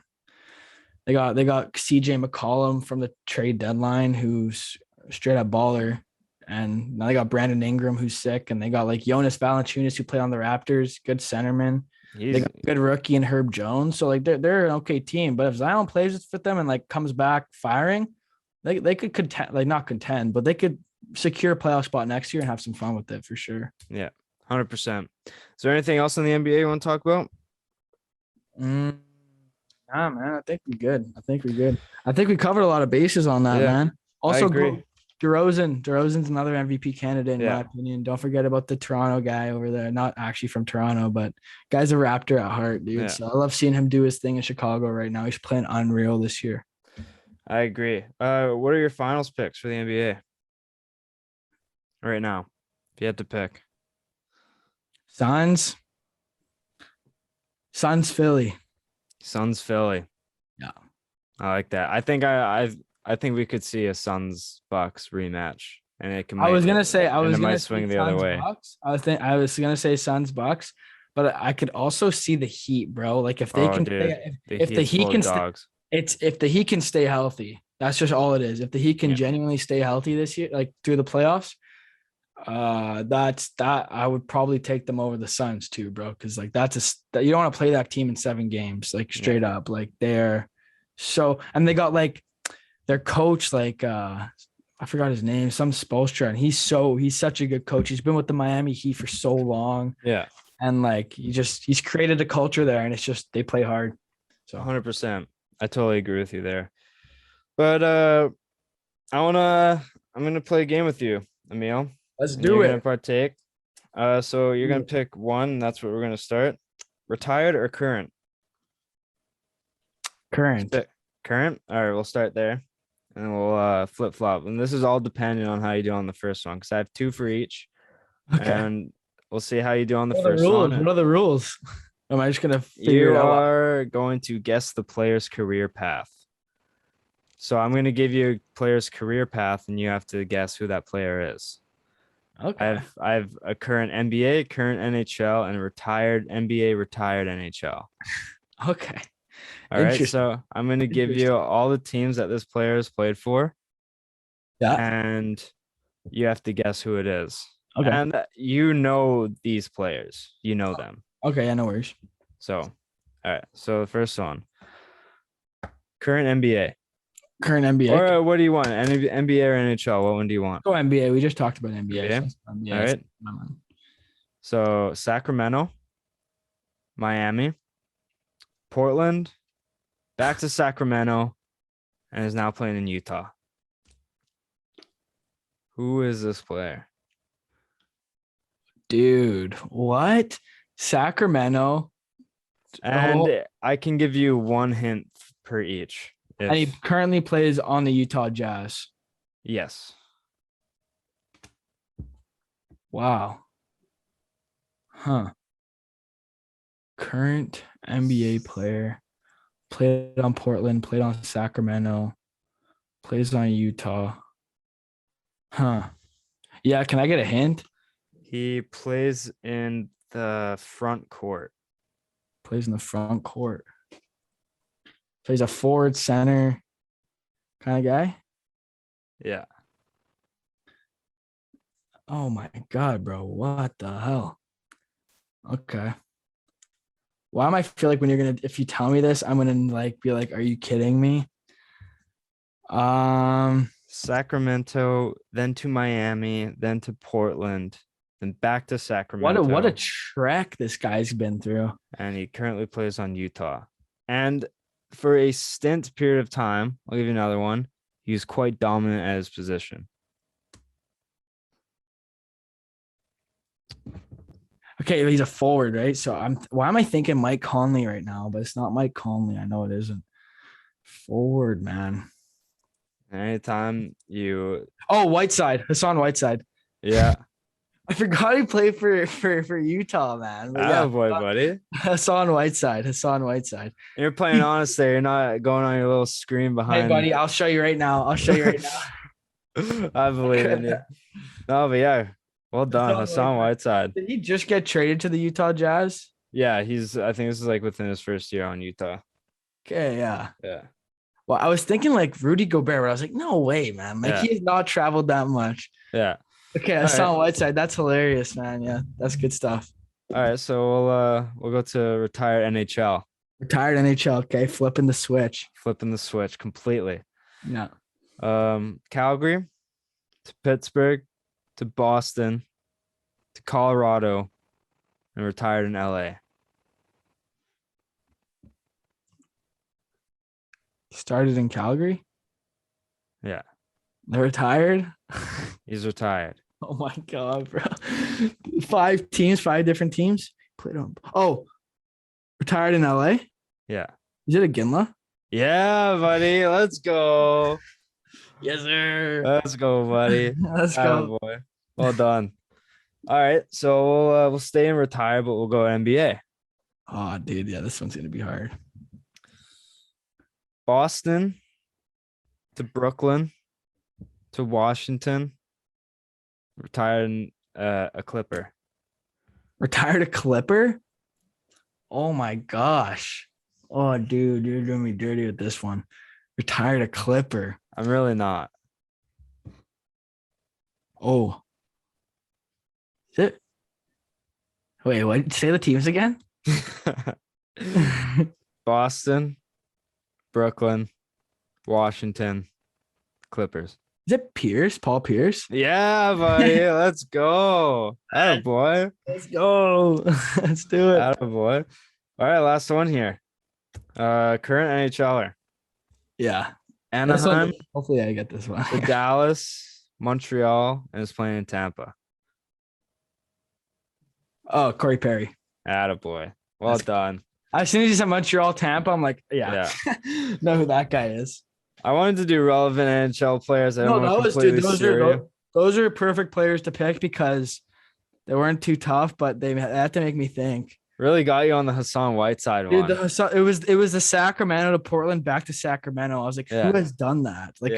they got CJ McCollum from the trade deadline, who's straight up baller. And now they got Brandon Ingram, who's sick, and they got like Jonas Valanciunas, who played on the Raptors, good centerman. They got a good rookie in Herb Jones, so like they're an okay team. But if Zion plays with them and like comes back firing, they could contend, like not contend, but they could secure a playoff spot next year and have some fun with it for sure. yeah, 100%. Is there anything else in the NBA you want to talk about? Nah, man, I think we're good. I think we covered a lot of bases on that, Yeah, man. Also, agree. DeRozan's another MVP candidate in my Yeah. opinion. Don't forget about the Toronto guy over there. Not actually from Toronto, but guy's a Raptor at heart, dude. Yeah. So I love seeing him do his thing in Chicago right now. He's playing unreal this year. I agree. What are your finals picks for the NBA right now? If you had to pick, Suns, Philly. Suns, Philly. Yeah. I like that. I think we could see a Suns Bucks rematch, and it can. I was gonna might say swing the other Suns way. Bucks. I was gonna say Suns Bucks, but I could also see the Heat, bro. Like if they Oh, can dude, stay, if the Heat's Heat full can of stay, dogs. if the Heat can stay healthy. That's just all it is. If the Heat can Yeah. genuinely stay healthy this year, like through the playoffs, that I would probably take them over the Suns too, bro. Because like you don't want to play that team in 7 games, like straight up. Like they're so, and they got like their coach, like I forgot his name, some Spoelstra, and he's such a good coach. He's been with the Miami Heat for so long. Yeah. And like he's created a culture there, and it's just they play hard. So 100%. I totally agree with you there. But I'm gonna play a game with you, Emile. let's And do you're it. gonna partake. So you're gonna pick one. That's what we're gonna start. Retired or current? Current. Current. All right, we'll start there, and we'll flip flop. And this is all dependent on how you do on the first one, because I have 2 for each, Okay. and we'll see how you do on the What are the first rules? one. What are the rules? Am I just gonna figure You it out? are going to guess the player's career path. So I'm going to give you a player's career path, and you have to guess who that player is. Okay. I have a current NBA, current NHL, and a retired NBA, retired NHL. Okay. All right. Interesting. So I'm going to give you all the teams that this player has played for. Yeah. And You have to guess who it is. Okay. And you know these players. You know them. Okay, yeah, no worries. So, all right. So the first one. Current NBA. Current NBA. Or what do you want? NBA or NHL? What one do you want? Go NBA. We just talked about NBA. NBA? So NBA. All right. So Sacramento, Miami, Portland, back to Sacramento, and is now playing in Utah. Who is this player? Dude, what? Sacramento. And I can give you one hint per each. And he currently plays on the Utah Jazz. Yes. Wow. Huh. Current NBA player. Played on Portland, played on Sacramento, plays on Utah. Huh. Yeah, can I get a hint? He plays in the front court. Plays in the front court. Plays a forward center kind of guy. Yeah. Oh my God, bro. What the hell? Okay. Why am I feel like when you're gonna, if you tell me this, I'm gonna like be like, are you kidding me? Sacramento, then to Miami, then to Portland, then back to Sacramento. What a trek this guy's been through. And he currently plays on Utah. And for a stint period of time, I'll give you another one. He was quite dominant at his position. Okay, he's a forward, right? So why am I thinking Mike Conley right now? But it's not Mike Conley. I know it isn't. Forward, man. Anytime you Whiteside, Hassan Whiteside. Yeah. I forgot he played for Utah, man. But yeah, boy, buddy. Hassan Whiteside. You're playing honest there. You're not going on your little screen behind. Hey, buddy, I'll show you right now. I believe in you. No, but yeah. Well done, Hassan Whiteside. Did he just get traded to the Utah Jazz? Yeah, I think this is like within his first year on Utah. Okay, yeah. Yeah. Well, I was thinking like Rudy Gobert, but I was like, no way, man. Like he has not traveled that much. Yeah. Okay, Hassan Whiteside. That's hilarious, man. Yeah, that's good stuff. All right, so we'll go to retired NHL. Retired NHL. Okay, flipping the switch completely. Yeah. Calgary to Pittsburgh to Boston to Colorado and retired in LA. Started in Calgary? Yeah. They're retired? He's retired. Oh my God, bro. 5 different teams. Played on. Retired in LA? Yeah. Is it a Ginla? Yeah, buddy. Let's go. Yes, sir. Let's go, buddy. Let's go. Boy. Well done. All right. So we'll stay in retire, but we'll go NBA. Oh, dude. Yeah, this one's gonna be hard. Boston to Brooklyn to Washington. Retired a Clipper. Retired a Clipper? Oh my gosh. Oh, dude, you're doing me dirty with this one. Retired a Clipper. I'm really not. Oh. Is it? Wait, what? Say the teams again? Boston, Brooklyn, Washington, Clippers. Is it Pierce? Paul Pierce? Yeah, buddy. Let's go. Oh boy. Let's go. Let's do it. Boy. All right, last one here. Current NHLer. Yeah. Anaheim. Hopefully I get this one. To Dallas, Montreal, and is playing in Tampa. Oh, Corey Perry. Attaboy. Well done. As soon as you said Montreal, Tampa, I'm like, yeah. Know who that guy is. I wanted to do relevant NHL players. Those are perfect players to pick because they weren't too tough, but they had to make me think. Really got you on the Hassan Whiteside one. Dude, it was the Sacramento to Portland back to Sacramento. I was like, who has done that? Like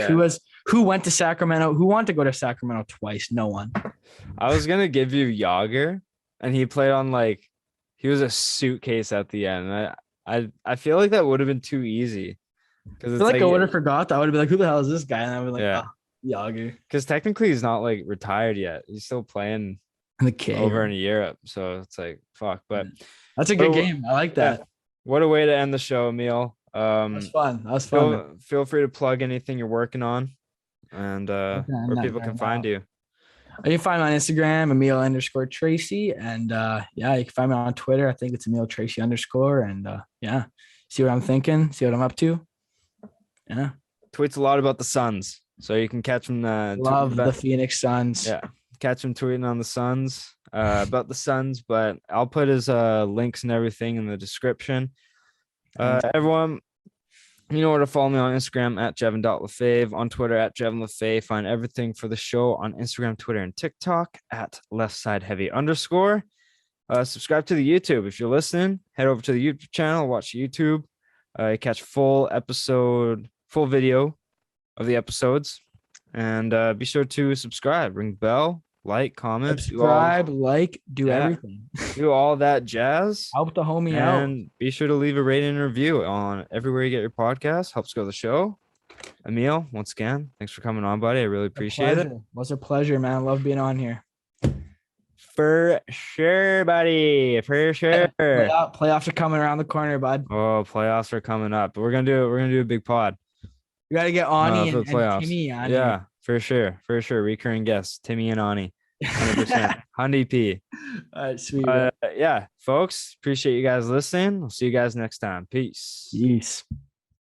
who went to Sacramento? Who wanted to go to Sacramento twice? No one. I was gonna give you Yager, and he played on he was a suitcase at the end. I feel like that would have been too easy. I feel like I would have forgot that. I would have been like, who the hell is this guy? And I would be like, Yager. Because technically he's not like retired yet. He's still playing The kid. over in Europe. So it's like fuck. But That's a good what game. I like that. what a way to end the show, Emile. That's fun. That was fun. Feel free to plug anything you're working on and where people can find you. You can find me on Instagram, Emile_Tracy. And yeah, you can find me on Twitter. I think it's Emile Tracy _. And yeah, see what I'm thinking, see what I'm up to. Yeah. Tweets a lot about the Suns. So you can catch him. Love the Phoenix Suns. Yeah. Catch him tweeting on the Suns, about the Suns. But I'll put his links and everything in the description. Everyone, you know where to follow me on Instagram at Jevon.Lefave, on Twitter at JevonLefave. Find everything for the show on Instagram, Twitter, and TikTok at LeftSideHeavy_. Subscribe to the YouTube. If you're listening, head over to the YouTube channel, watch YouTube. You catch full video of the episodes. And be sure to subscribe, ring the bell, like, comment, subscribe, do everything. Do all that jazz. Help the homie out. And be sure to leave a rating and review on everywhere you get your podcast. Helps grow the show. Emile, once again, thanks for coming on, buddy. I really appreciate it. Was a pleasure, man. I love being on here. For sure, buddy. For sure. Playoffs are coming around the corner, bud. Oh, playoffs are coming up. But we're gonna do a big pod. You gotta get Ani and Timmy on. Yeah, for sure. Recurring guests, Timmy and Ani. 100%. Handy P. All right, sweet. Yeah, folks, appreciate you guys listening. We'll see you guys next time. Peace.